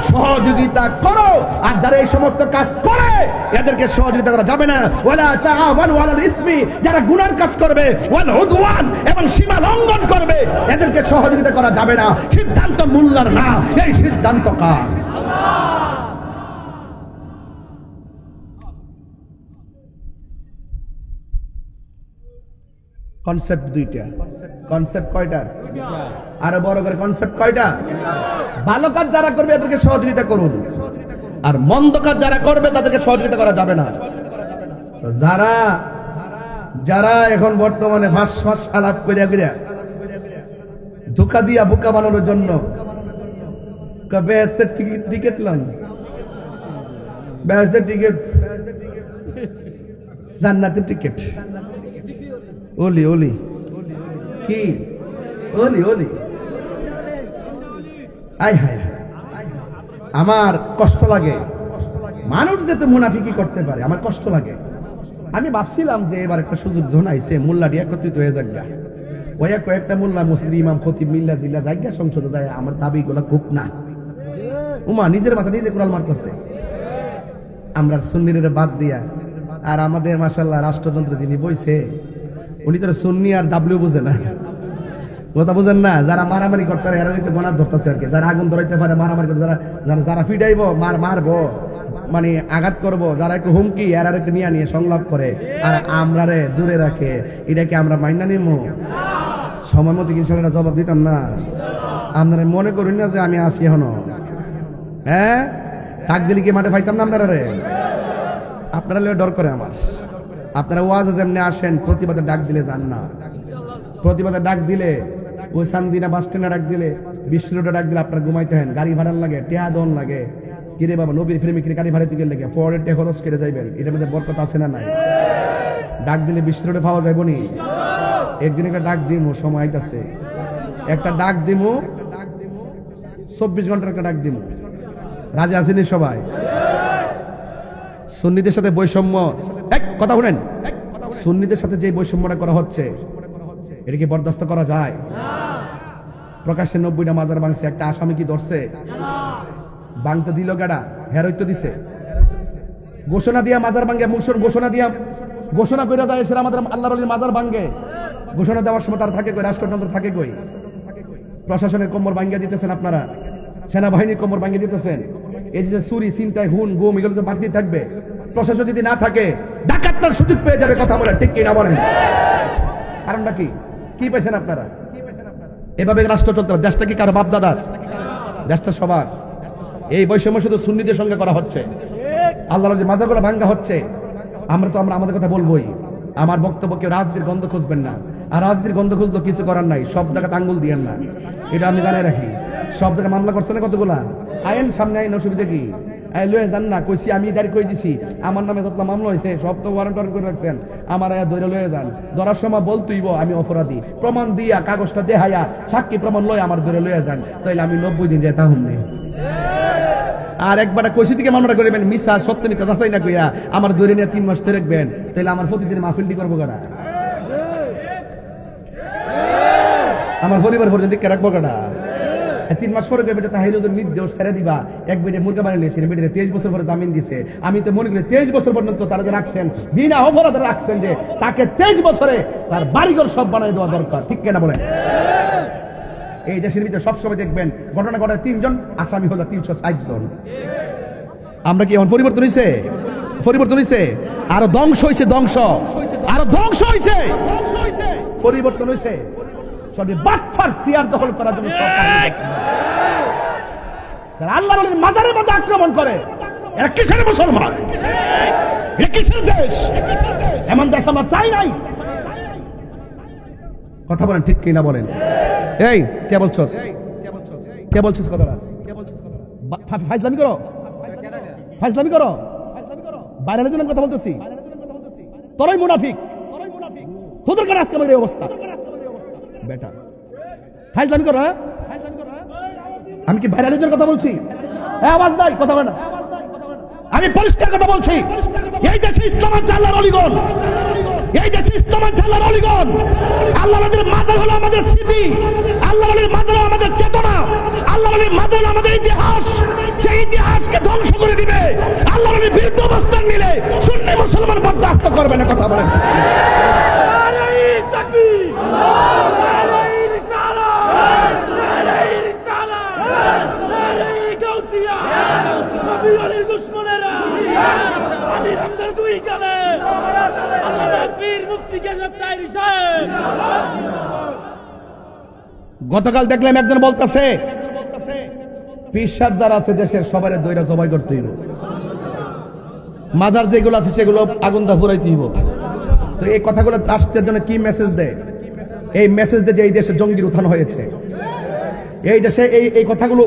সহযোগিতা করো। আর যারা এই সমস্ত কাজ করে এদেরকে সহযোগিতা করা যাবে না। ওয়ালা তাআওয়ানু আলাল ইসমি, যারা গুনার কাজ করবে, ওয়াল উদওয়ান, এবং সীমা লঙ্ঘন করবে, এদেরকে সহযোগিতা করা যাবে না। সিদ্ধান্ত মোল্লার না, এই সিদ্ধান্ত কার? কনসেপ্ট দুইটা। কনসেপ্ট কয়টা? আরো বড় করে কনসেপ্ট কয়টা? ভালো কাজ যারা করবে এদেরকে সহযোগিতা করুন, আর মন্দ কাজ যারা করবে তাদেরকে সহযোগিতা করা যাবে না। যারা যারা এখন বর্তমানে ফাঁস ফাঁস আলাপ করিয়া করিয়া ধোঁকা দিয়া বোকা বানানোর জন্য বেহেশতের টিকিট লান, বেহেশতের টিকিট, জান্নাতের টিকিট, ওলি ওলি কি ওলি ওলি, আয় হায় আমার কষ্ট লাগে। মানুষ যেতে মুনাফিকি করতে পারে আমার কষ্ট লাগে। আমি ভাবছিলাম যে এবার একটা সুযোগ জনাইছে, মোল্লাটি একত্রিত হয়ে যাক, ওই কয়েকটা মোল্লা মসজিদ ইমাম খতিব মিল্লা দিল্লা জায়গা সংসদে যায়, আমার দাবি গুলা খুব না। উমা নিজের মাথা নিজে কোরাল মারতেছে, আমরা সুন্নির বাদ দিয়া। আর আমাদের মাশাআল্লাহ রাষ্ট্রযন্ত্র যিনি বইছে উনি তো সুন্নি আর ডাব্লিউ বুঝে না, কথা বুঝেন না। যারা মারামারি করতে পারে এরা একটু গোনা ধরতেছে আর কি, যারা আগুন ধরাইতে পারে মারামারি করতে, যারা যারা ফিডাইবো মারবো মানে আঘাত করব, যারা একটু হুমকি এরা একটু নিয়ে নিয়ে সংলাপ করে আর আমরা রে দূরে রাখে, এটাকে আমরা মাইনা নিমো? সময় মতো ইনশাআল্লাহ জবাব দিতাম না। আপনারা মনে করুন না যে আমি আসি এখনো, হ্যাঁ ডাক দিলে কি মাঠে পাইতাম না আপনারা রে? আপনারা ডর করে আমার। আপনারা ওয়াজে যেমনি আসেন, প্রতিবাদে ডাক দিলে যান না। প্রতিবাদে ডাক দিলে ওই সান্দিনা বাস স্ট্যান্ডে ডাক দিলে, বিশ্ব রোডে ডাক দিলে আপনার ঘুমাইতে হেন, গাড়ি ভাড়ার লাগে, টেহা দন লাগে। কিরে বাবা নবীর প্রেমিক গাড়ি ভাড়া দিকে লেগে ফোয়ার্ডের টেহা খরচ কেটে যাইবেন, এটার মধ্যে বরকত আছে না নাই? ডাক দিলে বিশ্ব রোডে পাওয়া যাইব নি? একদিন একটা ডাক দিমু, সময় আইতাছে, একটা ডাক দিমু, 24 ঘন্টার একটা ডাক দিমু। রাজি আছেনি সবাই? সুন্নিদের সাথে বৈষম্য, এক কথা শুনেন, সুন্নিদের সাথে যে বৈষম্যটা করা হচ্ছে এটা কি বরদাস্ত করা যায়? প্রকাশ্যে 90টা মাজার ভাঙছে, একটা আসামি কি ধরছে? ভাঙতে দিল গাড়া, হেরোইতো দিছে, ঘোষণা দিয়া মাজার ভাঙ্গে, মুসর ঘোষণা দিয়া ঘোষণা করে যায় সেটা আমাদের আল্লাহর ওলির মাজার ভাঙ্গে। ঘোষণা দেওয়ার সময় তার থাকে কই, রাষ্ট্রযন্ত্র থাকে কই? প্রশাসনের কোমর ভাঙ্গিয়ে দিতেছেন আপনারা, সেনাবাহিনীর কোমর ভাঙ্গিয়ে দিতেছেন। এই যে চুরি, চিন্তায়, হুন, গুম, এগুলো তো বাড়তি থাকবে। প্রশাসন যদি না থাকে ডাকাতটার সুযোগ পেয়ে যাবে, কথা বলেন ঠিক কিনা বলেন? কারণটা কি? কি পেয়েছেন আপনারা? এভাবে রাষ্ট্র চলতে হবে। দেশটা কি কারো বাপ দাদার? দেশটা সবার। এই বৈষম্য শুধু সুন্নিদের সঙ্গে করা হচ্ছে, আল্লাহর যে মাজারগুলো ভাঙ্গা হচ্ছে। আমরা আমাদের কথা বলবোই। আমার বক্তব্য কেউ রাজনীতির গন্ধ খুঁজবেন না, আর রাজনীতির গন্ধ খুঁজলো কিছু করার নাই, সব জায়গাতে আঙ্গুল দিয়েন না, এটা আমি জানাই রাখি। সব জায়গায় মামলা করছে না কতগুলা, আইন সামনে আইন, অসুবিধা কি? লয়ে যান না, কইছি আমি ডাইরেক্ট কই দিছি আমার নামে যত মামলা হয়েছে সব তো ওয়ারেন্ট করে রাখছেন, আমার ধরে লয়ে যান। ধরার সময় বলতেইব আমি অপরাধী, প্রমাণ দিয়া কাগজটা দেখাইয়া সাক্ষী প্রমাণ লয়ে আমার ধরে লয়ে যান, তাইলে আমি 90 দিন যেতা হুমনি। আর একবার কইছি থেকে মামলা করবেন মিশা সত্য মিথ্যা যাচাই না কইয়া আমার ধরে নিয়ে 3 মাস ধরে রাখবেন, তাইলে আমার প্রতিদিন মাহফিলটি করবো কারা? আমার পরিবার পর্যন্ত কে রাখবো কারা? 3 মাস পরে বেটা তাহির নির্দেশ ছেড়ে দিবা, এক বেটে মুরগা বানিয়ে নিয়েছেন, বেটে 23 বছর পরে জামিন দিছে। আমি তো মনে করি 23 বছর পর্যন্ত তারা যে রাখছেন বিনা অপরাধে রাখছেন, যে তাকে 23 বছরে তার বাড়িঘর সব বানিয়ে দেওয়া দরকার, ঠিক কেনা বলেন? এই দেশের ভিতরে সবসময় দেখবেন ঘটনা ঘটায় 3 জন, আসামি হলো 360 জন। আমরা কি এখন পরিবর্তন হয়েছে? পরিবর্তন হয়েছে, আরো ধ্বংস হয়েছে, ধ্বংস আরো ধ্বংস হয়েছে, পরিবর্তন হয়েছে। বাটফার সিয়ার দখল করার জন্য আল্লাহর ওলির মাজারের মধ্যে আক্রমণ করে, এরা কিসের মুসলমান? এরা কিসের দেশ? এমন দেশ আমরা চাই নাই। কথা বলেন ঠিক কিনা বলেন? এই কে বলছস? কে বলছিস কথাটা? ফাইজলামি করো, ফাইজলামি করো, বাইরের জন্য কথা বলতেছি। তোরাই মুনাফিক, তোদের কাছে আজকে আমাদের অবস্থা বেটা। ফাইজলামি করো, আমি কি বাইরের জন্য কথা বলছি? আওয়াজ নাই, কথা বলে না, আমি পরিষ্কার কথা বলছি। এই দেশে ইসলাম আছে আল্লাহর ওলিগণ, এই দেশে ইসলাম আছে আল্লাহর ওলিগণ। আল্লাহর ওলির মাজার হলো আমাদের স্মৃতি, আল্লাহর ওলির মাজার হলো আমাদের চেতনা, আল্লাহর ওলির মাজার হলো আমাদের ইতিহাস। সেই ইতিহাসকে ধ্বংস করে দিবে আল্লাহর ওলির বিরুদ্ধে অবস্থান নিলে সুন্নি মুসলমান বরদাস্ত করবে না। কথা বলেন। গতকাল দেখলাম একজন বলতেছে পীর সাহেব যারা আছে দেশের সবাই দইরা জবাই করতে হইব, মাজার যেগুলো আছে সেগুলো আগুনটা ফুরাইতে হইব। তো এই কথাগুলো রাষ্ট্রের জন্য কি মেসেজ দেয়? এই মেসেজ দেয় যে এই দেশে জঙ্গির উত্থান হয়েছে, এই দেশে এই কথাগুলো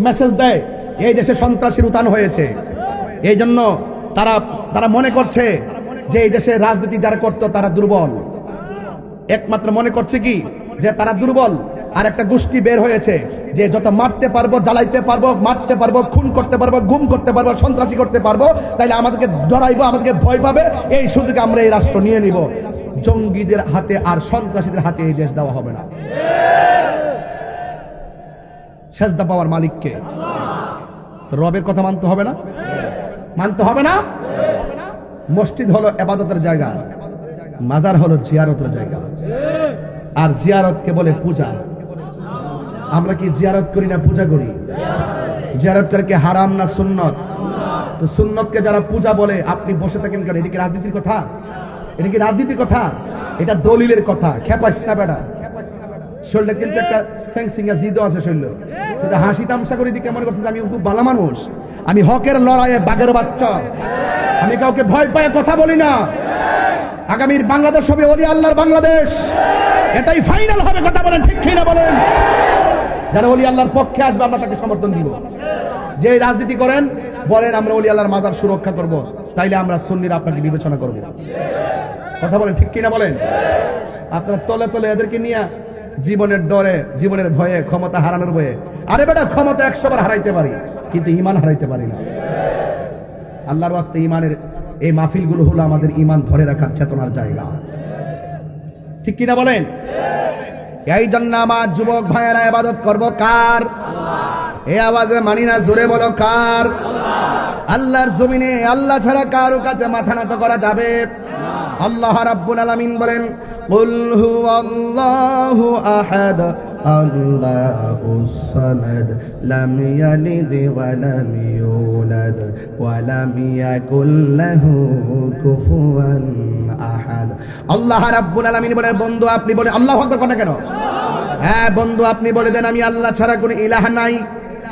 মেসেজ দেয় এই দেশে সন্ত্রাসীর উত্থান হয়েছে। এই জন্য তারা মনে করছে যে এই দেশে রাজনীতি যারা করতো তারা দুর্বল, একমাত্র মনে করছে কি যে তারা দুর্বল। আর একটা গোষ্ঠী বের হয়েছে যে যত মারতে পারবো, জ্বালাইতে পারবো, মারতে পারবো, খুন করতে পারবো, গুম করতে পারবো, সন্ত্রাসী করতে পারবো, তাইলে আমাদেরকে ডরাইবো, আমাদেরকে ভয় পাবে। এই সুযোগে আমরা এই রাষ্ট্র নিয়ে নিব। জঙ্গিদের হাতে আর সন্ত্রাসীদের হাতে এই দেশ দেওয়া হবে না। সেজদা পাওয়ার মালিককে, রবের কথা মানতে হবে না? মানতে হবে না? মসজিদ হলো ইবাদতের জায়গা, মাজার হলো জিয়ারতের জায়গা, আর জিয়ারতকে বলে পূজা। আমরা কি জিয়ারত করি না পূজা করি? জিয়ারত করে কি হারাম না সুন্নত? তো সুন্নতকে যারা পূজা বলে আপনি বসে থাকেন কেন? এটা কি রাজনীতির কথা? এটা কি রাজনীতির কথা? এটা দলিলের কথা। খেপাইস না বেটা, শরীরে কিন্তু একটা স্যাংসিংয়া জিদও আছে শরীর, শুধু হাসি তামসা করে দিকে মনে করছে যে আমি খুব ভালো মানুষ, আমি হকের লড়াইয়ে বাঘের বাচ্চা, আমি কাউকে ভয় পায় কথা বলি না। আগামীর বাংলাদেশ হবে ওলি আল্লাহর বাংলাদেশ, এটাই ফাইনাল হবে। কথা বলেন ঠিক কিনা বলেন? যারা ওলি আল্লাহর পক্ষে আসবে আমরা তাকে সমর্থন দিব। যে রাজনীতি করেন বলেন আমরা ওলি আল্লাহর মাজার সুরক্ষা করব, তাইলে আমরা সুন্নিরা আপনাকে বিবেচনা করব। কথা বলেন ঠিক কিনা বলেন? আপনারা তলে তলে এদেরকে নিয়ে জীবনের ডরে, জীবনের ভয়ে, ক্ষমতা হারানোর ভয়ে। আরে বেটা, ক্ষমতা 100 বার হারাইতে পারি কিন্তু ঈমান হারাইতে পারি না। আল্লাহর ওয়াস্তে ঈমানের এই মাহফিলগুলো হলো আমাদের ঈমান ধরে রাখার চেতনার জায়গা, ঠিক কিনা বলেন? এই জন্য আমার যুবক ভাইয়েরা ইবাদত করব কার? এই আওয়াজে মানি না, জোরে বলো কার? আল্লাহর জমিনে আল্লাহ ছাড়া কারো কাছে মাথা নত করা যাবে? আল্লাহ রাব্বুল আলামিন বলেন, কুল হুয়াল্লাহু আহাদ আল্লাহুস সামাদ লাম ইয়ালিদ ওয়া লাম ইউলাদ ওয়া লাম ইয়াকুল লাহু কুফুয়ান আহাদ। আল্লাহ রাব্বুল আলামিন বলেন, বন্ধু আপনি বলে আল্লাহু আকবার কথা কেন? হ্যাঁ বন্ধু, আপনি বলে দেন আমি আল্লাহ ছাড়া কোনো ইলাহ নাই,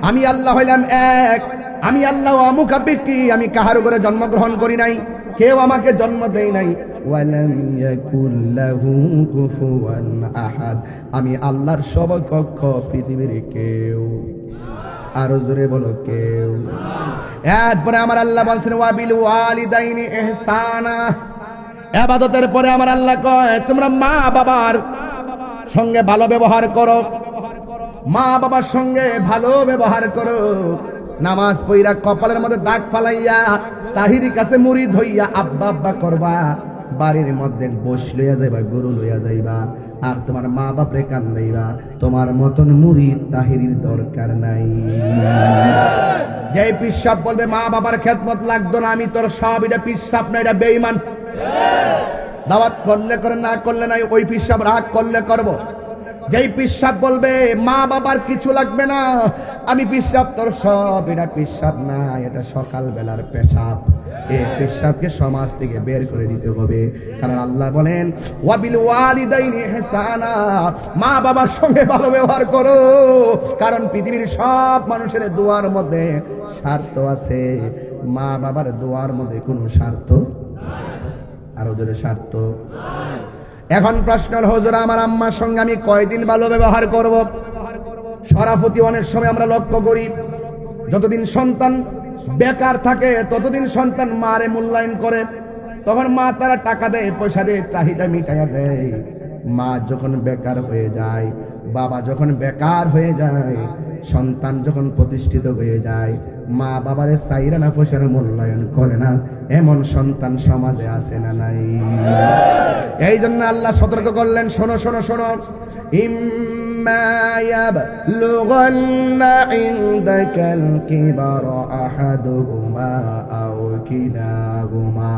আমি আল্লাহ হইলাম এক, আমি আল্লাহ অমুখাপেক্ষী, আমি কাহারও করে জন্মগ্রহণ করি নাই, কেউ আমাকে জন্ম দেয় নাই। ওয়ালাম ইয়াকুল লাহু কুফুয়ান আহাদ, আমি আল্লাহর সমকক্ষ পৃথিবীর কেউ। আরো জোরে বলো কেউ। এরপরে আমার আল্লাহ বলছেন ওয়াবিল ওয়ালিদাইনি ইহসানা। ইবাদতের পরে আমার আল্লাহ কয় তোমরা মা বাবার সঙ্গে ভালো ব্যবহার করো, মা বাবার সঙ্গে ভালো ব্যবহার করো। নামাজ পড়া কপালের মধ্যে দাগ ফালাইয়া তাহিরি কাছে মুরিদ হইয়া আব্বা আব্বা করবা, বাড়ির মধ্যে বস লইয়া যাইবা, গরু লইয়া যাইবা, আর তোমার মা বাপরে কান্দাইবা। তোমার মতন মুরিদ তাহিরির দরকার নাই। যে পিসাব বলবে মা বাবার খেদমত লাগতো না, আমি তোর সব, এটা পিসাব না, এটা বেঈমান। দাওয়াত করলে করে, না করলে নাই। ওই পিসাব রাগ করলে করব। যেই পিসাব বলবে মা বাবার কিছু লাগবে না, আমি পিসাব তোর সব, এটা পিসাব না, এটা সকাল বেলার পেশাব। এই পেশাবকে সমাজ থেকে বের করে দিতে হবে। কারণ আল্লাহ বলেন ওয়াবিল ওয়ালিদাইনি ইহসানা, মা বাবার সঙ্গে ভালো ব্যবহার করো। কারণ পৃথিবীর সব মানুষের দোয়ার মধ্যে স্বার্থ আছে, মা বাবার দোয়ার মধ্যে কোনো স্বার্থ, আরো জোরে স্বার্থ। এখন প্রশ্ন হল হুজুর আমার আম্মার সঙ্গে আমি কয়দিন ভালো ব্যবহার করব? শরাফতি অনেক সময় আমরা লক্ষ্য করি, যতদিন সন্তান বেকার থাকে ততদিন সন্তান মারে মূল্যায়ন করে। তখন মা তারা টাকা দেয়, পয়সা দেয়, চাহিদা মিটাইয়া দেয়। মা যখন বেকার হয়ে যায়, বাবা যখন বেকার হয়ে যায়, সন্তান যখন প্রতিষ্ঠিত হয়ে যায়, মা বাবারে চাইরা না পয়সার মূল্যায়ন করে না, এমন সন্তান সমাজে আছে না নাই? এই জন্য আল্লাহ সতর্ক করলেন, শোনো শোনো শোনো, ইম্মা ইয়াবলুগান্না ইনদাকাল কিবারা আহাদুহুমা আও কিলাহুমা।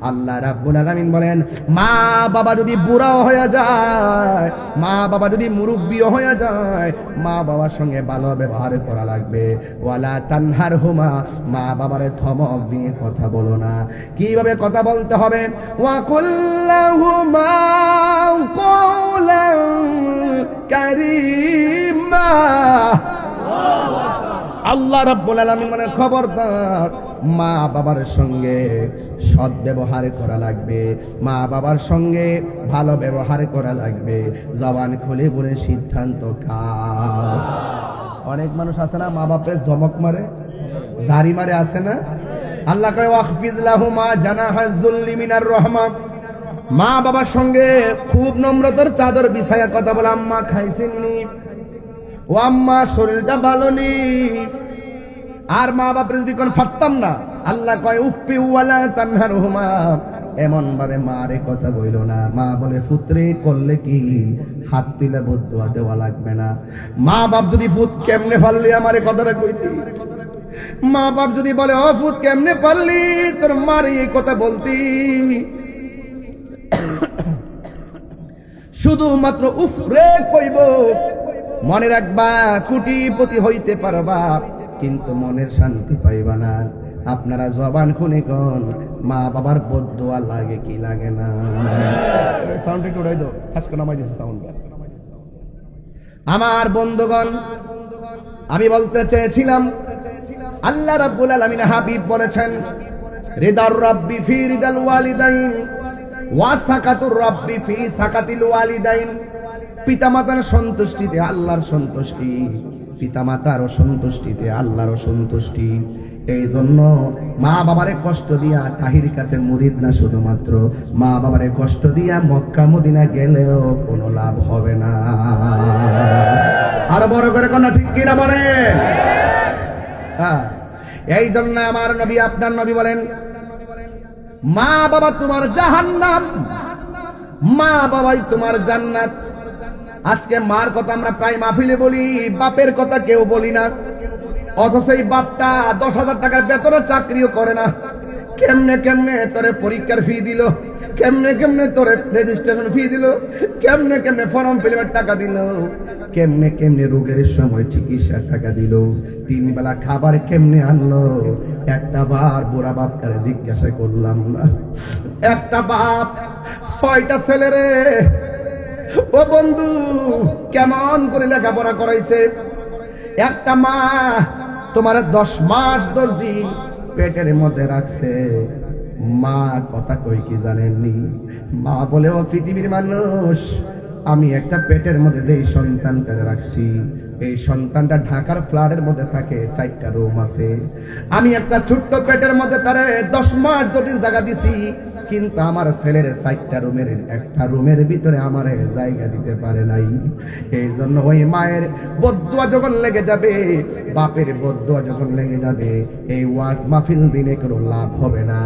আল্লাহ রাব্বুল আলামিন বলেন মা বাবা যদি বুড়াও হয়ে যায়, মা বাবা যদি মুরব্বিও হয়ে যায়, মা বাবার সঙ্গে ভালো ব্যবহার করা লাগবে। ওয়ালা তানহারহুমা, মা বাবারে ধমক দিয়ে কথা বলো না। কিভাবে কথা বলতে হবে? ওয়া কুল্লাহুমা কওলান কারীমা। আল্লাহ রাব্বুল আলামিন মানে খবরদার, মা বাবার সঙ্গে সৎ ব্যবহার করা লাগবে, মা বাবার সঙ্গে ভালো ব্যবহার করা লাগবে। জবান খুলে বলে সিদ্ধান্ত কার? অনেক মানুষ আছে না মা বাপের ধমক মারে, জারি মারে, আছে না? আল্লাহ কয় ওয়াখফিজ লাহুমা জানাহাজ যুল্লি মিনার রাহমা। মা বাবার সঙ্গে খুব নম্রতার চাদর বিছায়া কথা বলে, আম্মা খাইছেননি, ও আম্মা শরীরটা ভালো নেই। আর মা বাপরে যদি কোন ফাটতাম না, আল্লাহ কয় উফি ওয়ালা তানহারহুমা, এমন ভাবে মারে কথা বইল না। মা বলে ফুতরে করলে কি হাত তুলে বদুয়া দেওয়া লাগবে না। মা বাপ যদি ফুত কেমনে ফাললি আমারে কথাটা কইতি, মা বাপ যদি বলে ও ফুত কেমনে পারলি তোর মারে এই কথা বলতি, শুধুমাত্র উফরে কইব। মনে রাখবা কোটিপতি হইতে পারবা, কিন্তু মনের শান্তি পাইবা না। আপনারা জবান খুনে কোন মা বাবার বদদুয়া লাগে কি লাগে না? সাউন্ড একটু উড়াই দাও, আজকে নামাই দিছে সাউন্ড। আমার বন্ধুগণ, আমি বলতে চেয়েছিলাম আল্লাহ রাব্বুল আলামিন হাবিব বলেছেন রিদার রাব্বি ফি রিদাল ওয়ালিদাইন ওয়া সাকাতুর রাব্বি ফি সাকাতিল ওয়ালিদাইন। পিতামাতার সন্তুষ্টিতে আল্লাহর সন্তুষ্টি, পিতামাতার সন্তুষ্টিতে আল্লাহর সন্তুষ্টি। এই জন্য মা বাবারে কষ্ট দিয়া তাহির কাছে মুরিদ না, শুধুমাত্র মা বাবারে কষ্ট দিয়া মক্কা মদিনা গেলেও কোনো লাভ হবে না। আরো বড় করে কোন ঠিক কিনা বলেন? হ্যাঁ, এই জন্য আমার নবী, আপনার নবী বলেন মা বাবা তোমার জাহান্নাম, মা বাবাই তোমার জান্নাত। আজকে মার কথা আমরা প্রায় মাহফিলে বলি, বাপের কথা কেউ বলি না। অথচ এই বাপটা 10,000 টাকার বেতনের চাকরিও করে না। কেমনে কেমনে তোরে পরীক্ষার ফি দিল, কেমনে কেমনে তোরে রেজিস্ট্রেশন ফি দিল, কেমনে কেমনে ফর্ম ফিলের টাকা দিল, কেমনে কেমনে রোগের সময় চিকিৎসার টাকা দিল, 3 বেলা খাবার কেমনে আনলো। একটা বার বুড়া বাপটারে জিজ্ঞাসা করলাম না। একটা বাপ 6টা ছেলে রে, ও বন্ধু কেমন করে লেখাপড়া করাইছে। একটা মা তোমার 10 মাস 10 দিন পেটের মধ্যে রাখছে। মা কথা কই কি জানেননি? মা বলে ও পৃথিবীর মানুষ, আমি একটা পেটের মধ্যে যেই সন্তানটা রাখছি, এই সন্তানটা ঢাকার ফ্ল্যাটের মধ্যে থাকে, 4টা রুম আছে। আমি একটা ছোট্ট পেটের মধ্যে তারে 10 মাস ধরে জায়গা দিছি, কিন্তু আমার ছেলের 4টা রুমের একটা রুমের ভিতরে আমারে জায়গা দিতে পারে নাই। এই জন্য ওই মায়ের বদদুয়া যখন লেগে যাবে, বাপের বদদুয়া যখন লেগে যাবে, এই ওয়াজ মাহফিল দিনে কোনো লাভ হবে না।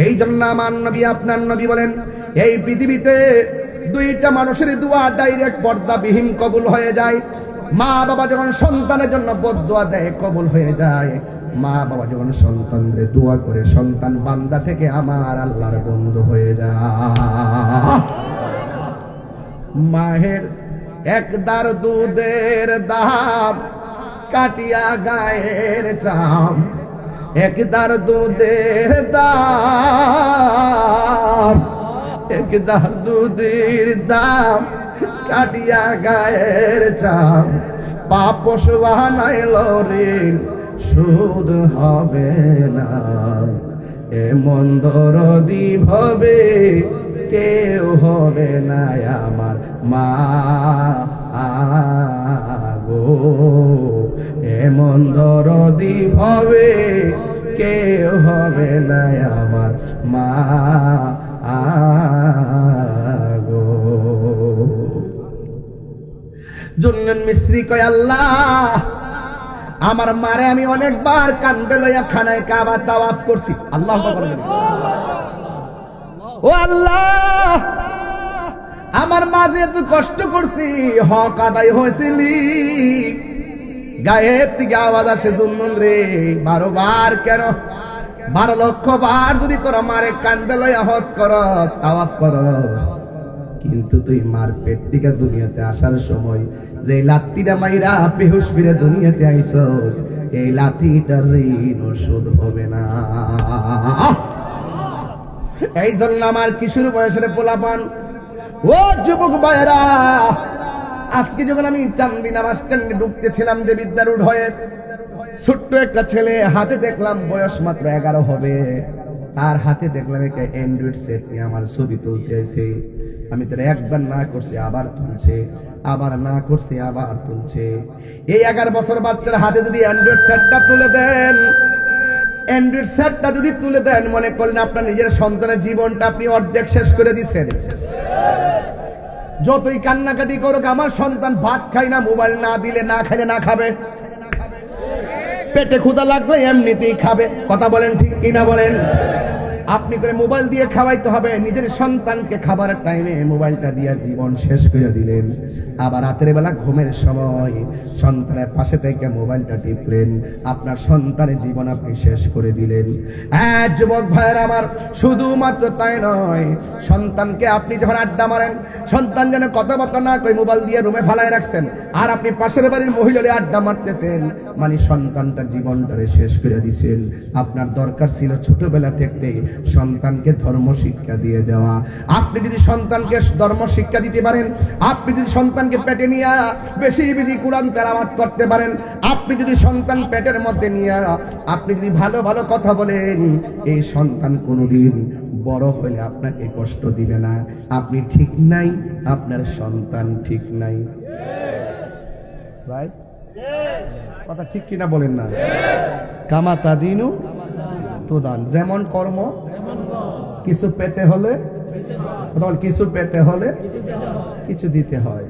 এই জন্য আমার নবী, আপনার নবী বলেন, এই পৃথিবীতে 2টা মানুষের দোয়া ডাইরেক্ট পর্দাবিহীন কবুল হয়ে যায়। মা বাবা যখন সন্তানের জন্য বদদুয়া দেয়, কবুল হয়ে যায়। মা বাবা যখন সন্তানদের দোয়া করে, সন্তান বান্দা থেকে আমার আল্লাহর বন্ধু হয়ে যায়। মায়ের 1 দার দুধের দাম কাটিয়া গায়ের চাম, 1 দার দুধের দাম, 1 দার দুধের দাম কাটিয়া গায়ের চাম, পাপস বানাইল ঋণ সুদ হবে না। এমন দরদি হবে কেউ হবে না আমার মা গো, এমন দরদি হবে কেউ হবে না আমার মা গো। জুন্নুন মিসরি কয়, আল্লাহ আমার মারে আমি অনেকবার কান্দে লইয়া খানায় কাবা তাওয়াফ করছি। আল্লাহ ও আল্লাহ, আমার মা যেহেতু কষ্ট করছি, হক আদায় হয়েছিলি। গায়েব থেকে আওয়াজ আসে, জুন্নুন রে 12 বার কেন 12 লক্ষ বার যদি তোরা মারে কান্দে লইয়া হজ করস, তাওয়াফ করস, কিন্তু তুই মার পেট থেকে দুনিয়াতে আসার সময় যে লাত্তিটা মাইরা বেহুশ ফিরে দুনিয়াতে আইসস, এই লাথিটার ঋণ শোধ হবে না। এই জন্য আমার কিশোর বয়সের পোলাপান, ও যুবক ভাইরা, আজকে যখন আমি চান্দিনা বাস স্ট্যান্ডে ঢুকতেছিলাম দেবিদ্যা রোড হয়ে, ছোট্ট একটা ছেলে হাতে দেখলাম বয়স মাত্র 11 হবে, আর হাতে দেখলাম একটা অ্যান্ড্রয়েড সেট নিয়ে আমার ছবি তুলতে আছে। আমি তার একবার না করছি আবার তুলছে, আবার না করছে আবার তুলছে। এই 11 বছর বাচ্চার হাতে যদি অ্যান্ড্রয়েড সেটটা তুলে দেন, অ্যান্ড্রয়েড সেটটা যদি তুলে দেন, মনে করলেন আপনার নিজের সন্তানের জীবনটা আপনি অর্ধেক শেষ করে দিচ্ছেন। যতই কান্নাকাটি করুক, আমার সন্তান ভাত খায় না, মোবাইল না দিলে না খাইলে না খাবে, পেটে ক্ষুধা লাগলে এমনিতেই খাবে। কথা বলেন ঠিক কিনা বলেন? আপনি করে মোবাইল দিয়ে খাওয়াইতে হবে, নিজের সন্তানকে খাবারের টাইমে মোবাইলটা দিয়ে জীবন শেষ করে দিলেন। আবার রাতের বেলা ঘুমের সময় সন্তানের পাশে থেকে মোবাইলটা টিপলেন, আপনার সন্তানের জীবন আপনি শেষ করে দিলেন। হ্যাঁ যুবক ভাইয়ের আমার, শুধুমাত্র তাই নয়, সন্তানকে আপনি যখন আড্ডা মারেন, সন্তান যেন কথাবার্তা না কই মোবাইল দিয়ে রুমে ফালায় রাখছেন, আর আপনি পাশের বাড়ির মহিলারে আড্ডা মারতেছেন, মানে সন্তানটার জীবনটারে শেষ করে দিচ্ছেন। আপনার দরকার ছিল ছোটবেলা থেকে সন্তানকে ধর্ম শিক্ষা দিয়ে দেওয়া। আপনি যদি সন্তানকে ধর্ম শিক্ষা দিতে পারেন, আপনি যদি সন্তানকে পেটে নিয়ে বেশি বেশি কোরআন তেলাওয়াত করতে পারেন, আপনি যদি সন্তান পেটের মধ্যে নিয়ে আপনি যদি ভালো ভালো কথা বলেন, এই সন্তান কোনোদিন বড় হলে আপনাকে কষ্ট দিবে না। আপনি ঠিক নাই, আপনার সন্তান ঠিক নাই। রাইট? কথা ঠিক কিনা বলেন না? কামা তাদিনু তুদান, যেমন কর্ম কিছু পেতে হলে, কিছু পেতে হলে কিছু দিতে হয়।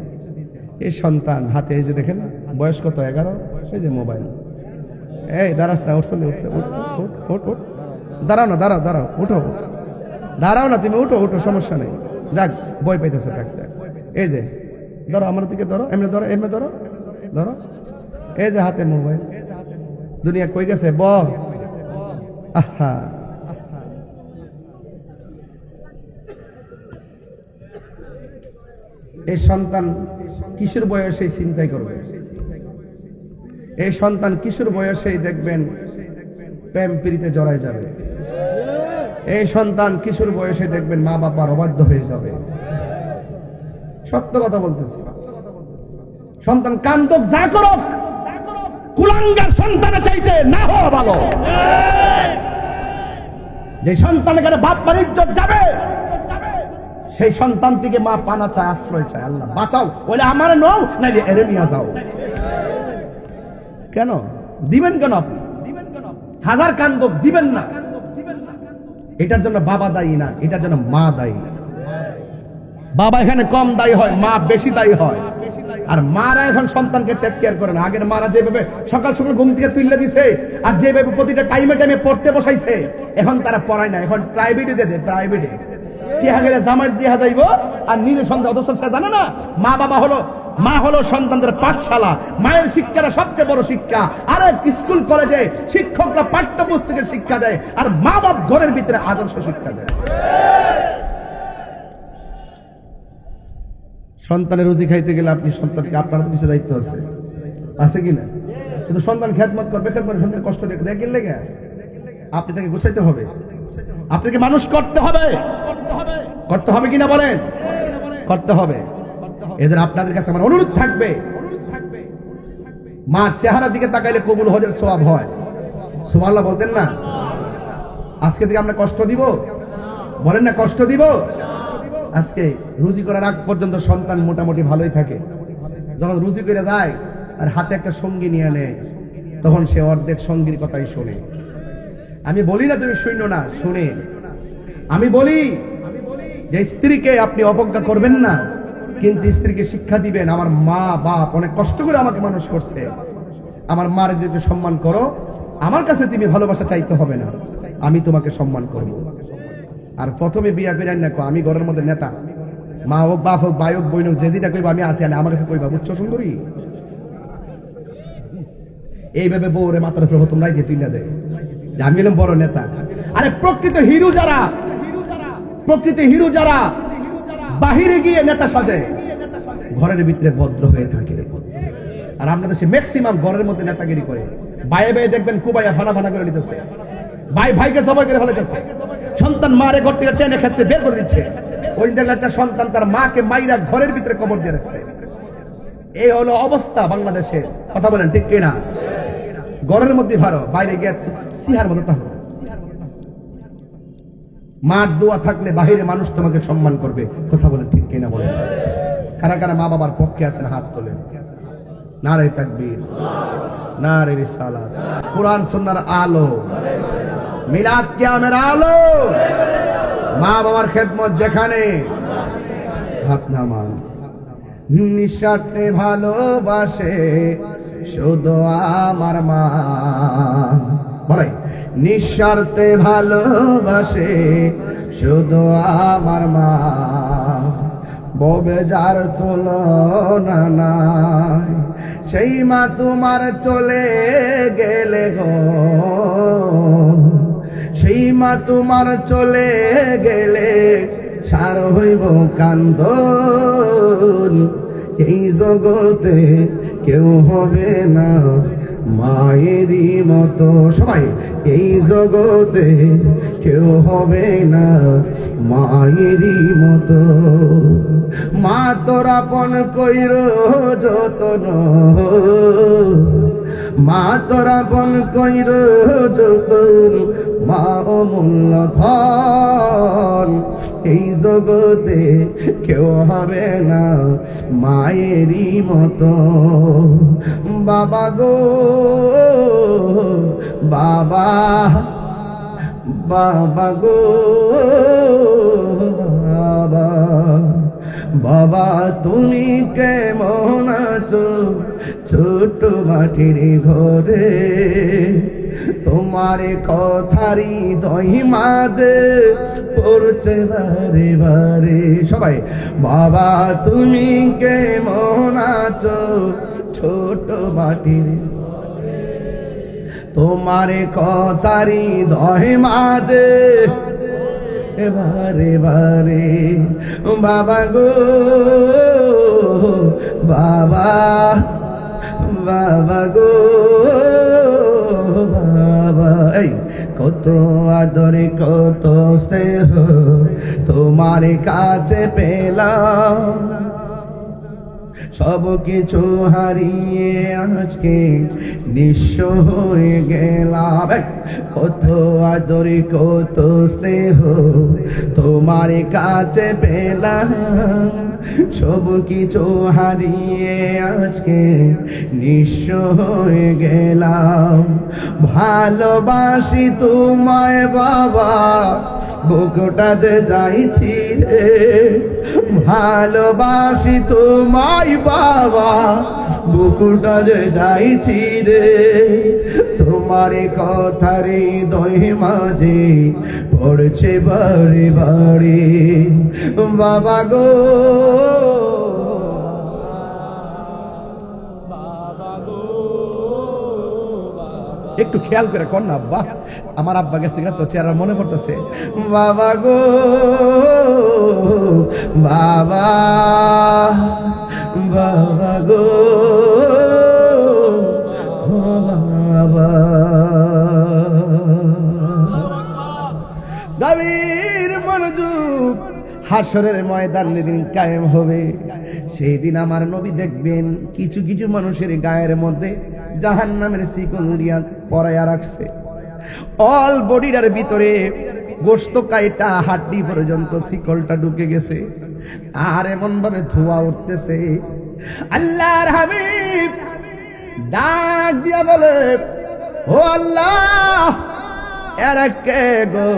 এই সন্তান হাতে, এই যে দেখেন বয়স কত, 11, এই যে মোবাইল। এই দাঁড়াস না, উঠছেন, দাঁড়াও না, দাঁড়াও দাঁড়াও, উঠো, দাঁড়াও না, তুমি উঠো উঠো, সমস্যা নেই, যাক বই পাইতেছে থাকতে। এই যে ধরো, আমার দিকে ধরো, এমনি ধরো, এমনি ধরো, ধরো, এই যে হাতে মোবাইল। দুনিয়া কই গেছে ব? আহা, এই সন্তান কিশোর বয়সে চিন্তাই করবে, এই সন্তান কিশোর বয়সেই দেখবেন প্রেম প্রীতিতে জড়ায় যাবে, এই সন্তান কিশোর বয়সে দেখবেন মা বাবার অবাধ্য হয়ে যাবে। সত্য কথা বলতেছি। সন্তান কান্দক যা করুক, কুলাঙ্গার সন্তানের চাইতে না হওয়া ভালো। যে সন্তানের কাছে বাপ মার ইজ্জত যাবে, সেই সন্তান থেকে মা পানা চায়, আশ্রয় চায়, আল্লাহ বাঁচাও, বলে আমার নও, নাইলে এরে নিয়ে যাও। কেন দিবেন কেন আপনি? হাজার কান্দক দিবেন না। এটার জন্য বাবা দায়ী না, এটার জন্য মা দায়ী। বাবা এখানে কম দায়ী হয়, মা বেশি দায়ী হয়। আর মারা এখন সন্তানকে টেক কেয়ার করে না। আগের মারা যেভাবে সকাল সকাল ঘুম থেকে তুলে দিছে, আর যেভাবে প্রতিটা টাইমে টাইমে পড়তে বসাইছে, এখন তারা পড়ায় না, এখন প্রাইভেটে দেয়। প্রাইভেটে টিহা গেলে জামাই জিহা যাইব, আর নিজে সন্তান অথচ সে জানে না মা বাবা হলো, মা হলো সন্তানদের পাঠশালা। মায়ের শিক্ষাটা সবচেয়ে বড় শিক্ষা। আর স্কুল কলেজে শিক্ষকরা পাঠ্যপুস্তকের শিক্ষা দেয়, আর মা বাপ ঘরের ভিতরে আদর্শ শিক্ষা দেয়। সন্তানের রুজি খাইতে গেলে আপনি সন্তানকে, আপনার তো কিছু দায়িত্ব আছে কিনা? কিন্তু সন্তান খেদমত করবে, সন্তান কষ্ট দেখে লেগে আপনি তাকে গুছাইতে হবে, আপনাকে মানুষ করতে হবে। করতে হবে কিনা বলেন? করতে হবে। এদের আপনাদের কাছে আমার অনুরোধ থাকবে, মা চেহারার দিকে তাকাইলে কবুল হজের সওয়াব হয়। সুবহানাল্লাহ বলতেন না? আজকে থেকে আমরা কষ্ট দিব? বলেন না কষ্ট দিব? আজকে রুজি করার আগ পর্যন্ত সন্তান মোটামুটি ভালোই থাকে। যখন রুজি করে যায় আর হাতে একটা সঙ্গী নিয়ে নেয়, তখন সে অর্ধেক সঙ্গীর কথাই শোনে। আমি বলি না তুমি শুনো না, শুনে। আমি বলি যে স্ত্রীকে আপনি অবজ্ঞা করবেন না, কিন্তু স্ত্রীকে শিক্ষা দিবেন, আমার মা বাপ অনেক কষ্ট করে আমাকে মানুষ করছে, আমার মার যদি সম্মান করো, আমার কাছে তুমি ভালোবাসা চাইতে হবে না, আমি তোমাকে সম্মান করব। আর প্রথমে বিয়া করে না, আমি ঘরের মধ্যে নেতা, মা হোক বাপ হোক ভাই হোক বোন হোক, যে যেটা কইবা আমি আসি, আমার কাছে কইবা, বুঝছো সুন্দরী? এইভাবে বউরে মাথার উপরে হতম রাইতে তুইলা দেয় যে আমি এলাম বড় নেতা। আরে প্রকৃত হিরো যারা, প্রকৃত হিরো যারা বাহিরে গিয়ে নেতা সাজে, ঘরের ভিতরে ভদ্র হয়ে থাকে। আর আপনাদের সে ম্যাক্সিমাম ঘরের মধ্যে নেতাগিরি করে। বাইরে বাইরে দেখবেন কুবাইয়া ফানা ফানা করে নিতেছে, ভাই ভাইকে সবাই করে ফেলেছে, সন্তান মারে ঘর থেকে টেনে খেসতে বের করে দিচ্ছে। ওই দেখলে একটা সন্তান তার মাকে মাইরা ঘরের ভিতরে কবর দিয়ে রাখছে। এই হলো অবস্থা বাংলাদেশে। কথা বলেন ঠিক কিনা? ঘরের মধ্যে ভালো, বাইরে গিয়ে সিহার মতো থাকো। মার দোয়া থাকলে বাহিরে মানুষ তোমাকে সম্মান করবে। কথা বলেন ঠিক কিনা বলেন? কারা কারা মা বাবার পক্ষে আছেন হাত তোলেন। নারে তাকবীর, নারে রিসালাত। কুরআন সুন্নাহর আলো, মিলাদ কিয়ামের আলো, মা বাবার খেদমত যেখানে, হাত নামান। নিঃস্বার্থে ভালোবাসে শুধু আমার মা, বলে নিঃস্বার্থে ভালোবাসে শুধু আমার মা, ববে যার তুলনা নাই, সেই মা তোমার চলে গেলে গো, সেই মা তোমার চলে গেলে সার হইব কান্দন, এই জগতে কেউ হবে না মায়েরই মতো। সবাই, এই জগতে কেউ হবে না মায়েরই মতো। মা তোর আপন কইর যতন, মা তোর আপন কইর যতন, মা অমূল্য ধন, এই জগতে কেউ হবে না মায়েরই মতো। বাবা গো বাবা, বাবা গো বাবা, বাবা তুমি কেমন আছো ছোট মাটির ঘরে, তোমার কথারি দই মাঝে পড়ছে বারে বারে। সবাই, বাবা তুমি কেমন আছো ছোট মাটির, তোমার কথারি দই মাঝে বারে বারে। বাবা গো বাবা, বাবা গো বাবা, এই কত আদরে কত স্নেহ তোমার কাছে পেলাম, সব কিছু হারিয়ে আজকে নিঃস্ব হয়ে গেলাম। কত আদর কত স্নেহ তোমার কাছে পেলাম, সব কিছু হারিয়ে আজকে নিঃস্ব হয়ে গেলাম। ভালোবাসি তোমায় বাবা, বুকটা যে যাইছি রে। ভালোবাসি তোমায় বাবা, বুকটা যে যাইছি রে। তোমার কথার হৃদয় মাঝে পড়ছে বাড়ি বাড়ি বাবা গো। একটু খেয়াল করে কর না আব্বা, আমার আব্বা গেছে তো চেহারা মনে পড়তেছে। বাবা গো বাবা, বাবা গো বাবা। গভীর মনোযোগ, হাসরের ময়দান যেদিন কায়েম হবে সেই দিন আমার নবী দেখবেন কিছু কিছু মানুষের গায়ের মধ্যে জাহান্নামের শিকল দিয়া পরাইয়া রাখছে। অল বডিটার ভিতরে গোশত কাইটা হাড্ডি পর্যন্ত শিকলটা ঢুকে গেছে, আর এমন ভাবে ধোঁয়া উঠতেছে। আল্লাহর হাবিব ডাক দিয়া বলে, ও আল্লাহ, এরা কে গো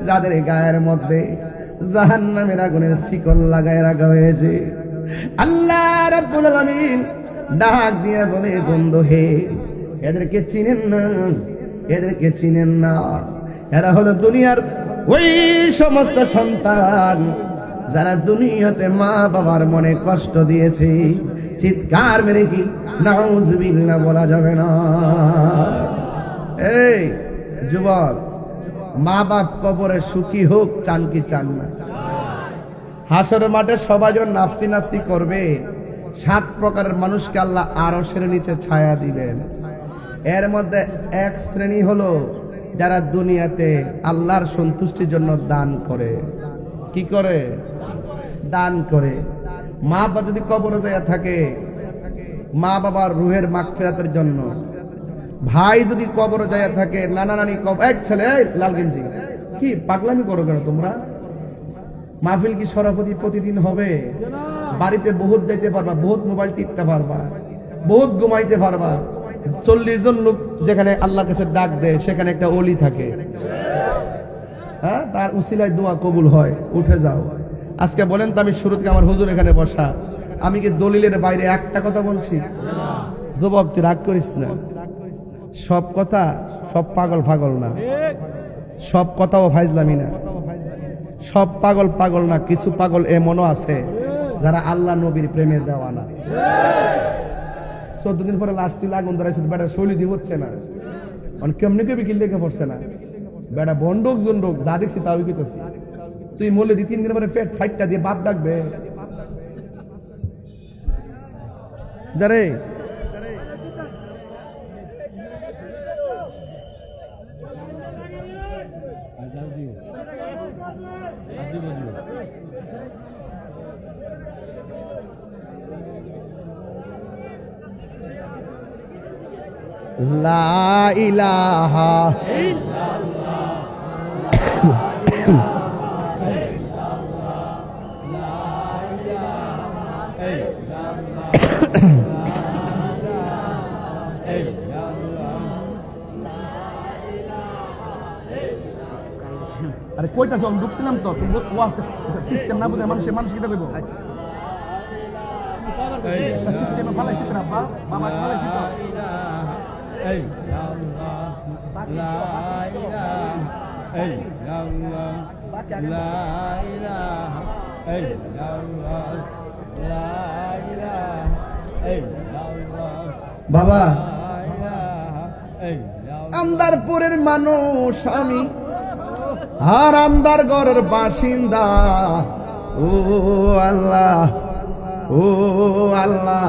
যাদের গায়ের মধ্যে জাহান্নামের আগুনের শিকল লাগায় রাখা হয়েছে? আল্লাহ রাব্বুল আলামিন ডাক দিয়ে বলে, বন্ধু হে, এদেরকে চিনেন না, এদেরকে চিনেন না। এরা হলো দুনিয়ার ওই সমস্ত সন্তান যারা দুনিয়াতে মা বাবার মনে কষ্ট দিয়েছে। চিৎকার মেরে কি নাউজুবিল্লাহ বলা যাবে না? এই যুবক, মা বাপ কবরে সুখী হোক চান কি চান না? হাসরের মাঠে সবাই যখন নাফসি নাফসি করবে, 7 প্রকারের মানুষকে আল্লাহ আরশের নিচে ছায়া দিবেন। এর মধ্যে এক শ্রেণী হলো যারা দুনিয়াতে আল্লাহর সন্তুষ্টির জন্য দান করে। কি করে? দান করে। মা বাবা যদি কবরে যায় থাকে, মা বাবার রুহের মাগফিরাতের জন্য। ভাই যদি কবরে যায় থাকে, নানা নানি এক ছেলে, লাল গেঞ্জি, কি পাগলামি করো কেন তোমরা? মাহফিল কি সরাফতি প্রতিদিন হবে? বাড়িতে বহুত যাইতে পারবা, বহুত মোবাইল টিপতে পারবা, বহুত ঘুমাইতে পারবা। 40 জন লোক যেখানে আল্লাহর কাছে ডাক দেয় সেখানে একটা ওলি থাকে, হ্যাঁ, তার উসিলায় দোয়া কবুল হয়। উঠে যাও। আজকে বলেন তো, আমি শুরু থেকে আমার হুজুর এখানে বসা, আমি কি দলিলের বাইরে একটা কথা বলছি? জবাব তুই রাগ করিস না। সব কথা সব পাগল পাগল না, সব কথাও ফাইজলামি না, সব পাগল পাগল না। কিছু পাগল এমনও আছে যারা আল্লাহ নবীর প্রেমের দেওয়ানা। 14 দিন পরে লাশ তুলে আগুন ধরাইছে, বেটা শৈলী দিয়ে হচ্ছে না, মানে কেমনি কেবি কি লেগে পড়ছে না, বেটা বন্ডক জন্ডক যা দেখছি তাও কিতেছি। তুই মলে দি 3 দিন পরে পেট ফাইটটা দিয়ে বাপ ডাকবে যারে। লা ইলাহা আরে কইটা যখন ঢুকছিলাম তো সিস্টেম না বুঝে মানুষ কি দেব সিস্টেমে ফালাইছি না বাবা ফালাইছি তো। বাবা আমদারপুরের মানুষ আমি, আর আমদার ঘরের বাসিন্দা। ও আল্লাহ, ও আল্লাহ,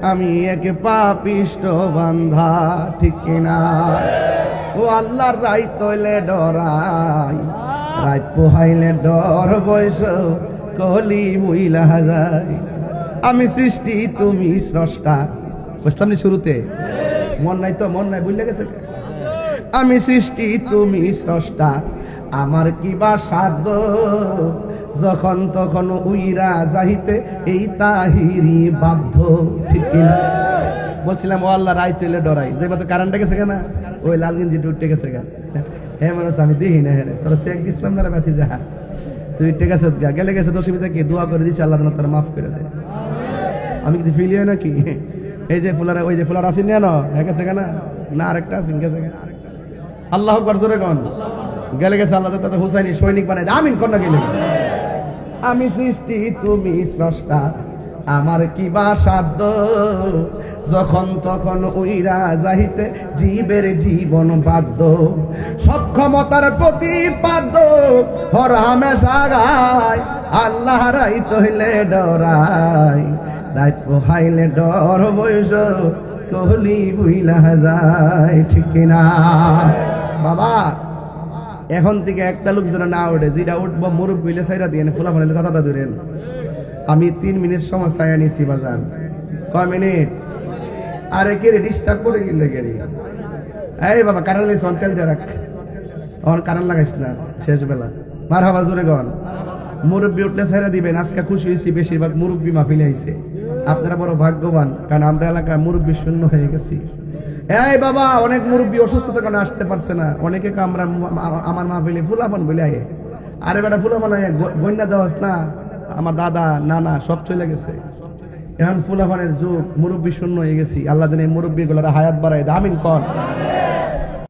আমি এক পাপিষ্ট বান্ধা, ঠিক কিনা? ও আল্লাহর রাইত হইলে ডরাই, রাত পোহাইলে ডর বয়স কলি বইলা যায়। আমি সৃষ্টি তুমি স্রষ্টা, বুঝতাম না শুরুতে? মন নাই তো? মন নাই, বুঝলে গেছে? আমি সৃষ্টি তুমি স্রষ্টা, আমার কি বা সাধ্য, যখন তখন উইরা যাইতে এই তাহিরি বাধ্য। ঠিক কিনা? বলছিলাম ও আল্লাহ রাইতে এলে ডরাই, যে মাত্র কারেন্টটা গেছে কেনা ওই লাল গেঞ্জি উঠতে গেছে গা। হ্যাঁ মানুষ আমি দেখি না, হ্যাঁ তোরা চেক দিছিলাম না ব্যথি যা তুই উঠতে গেছে গেলে গেছে, তোর সুবিধা কি? দোয়া করে দিচ্ছি আল্লাহ তারা মাফ করে দেয়। আমি কিন্তু ফিল হয় নাকি? এই যে ফুলারা, ওই যে ফুলার আসেন না হ্যাঁ গেছে কেনা না, আরেকটা আসেন গেছে আল্লাহ আকবার জোরে কন। গেলে গেছে আল্লাহ তাতে হুসাইনি সৈনিক বানাই আমিন কন্যা গেলে। আমি সৃষ্টি তুমি স্রষ্টা, আমার কি বা সাধ্য, যখন তখন উইরা যাইতে জীবের জীবন বাধ্য, সক্ষমতার প্রতিপাদ্য হর হামেশা গায়, আল্লাহ রাইত হইলে ডরাই, দায়িত্ব হাইলে ডর বয়স কহলি বুইলা যায়। ঠিক কিনা বাবা? এখন থেকে একটা লোক যেন না ওঠে, যেটা উঠবো মুরুব বিলে সাইরা দিয়ে ফুলা ফানাইলে চাতা ধরেন। আমি 3 মিনিট সময় চাই নিছি বাজার। কয় মিনিট? আরে কে রে ডিস্টার্ব করে গেলে গেরি? এই বাবা কারেন্ট লাগাইছ, তেল দিয়ে রাখ, এখন কারেন্ট লাগাইছ না শেষ বেলা। মার হাবা জোরে গন। মুরব্বী উঠলে সাইরা দিবেন। আজকে খুশি হয়েছি, বেশিরভাগ মুরব্বী মাহফিলে আইছে। আপনারা বড় ভাগ্যবান, কারণ আমরা এলাকায় মুরব্বী শূন্য হয়ে গেছি। এই বাবা অনেক মুরব্বী অসুস্থতার কারণে আসতে পারছে না, অনেকে আমরা আমার মাহফিলে ফুলাফান বলে আয়ে। আরে বেটা ফুলাফান গন্যা দেওয়াস না, আমার দাদা নানা সব চলে গেছে। এখন ফুলাফানের যুগ, মুরব্বী শূন্য হয়ে গেছি। আল্লাহ জানে মুরব্বী গুলার হায়াত বাড়ায়। আমিন কন।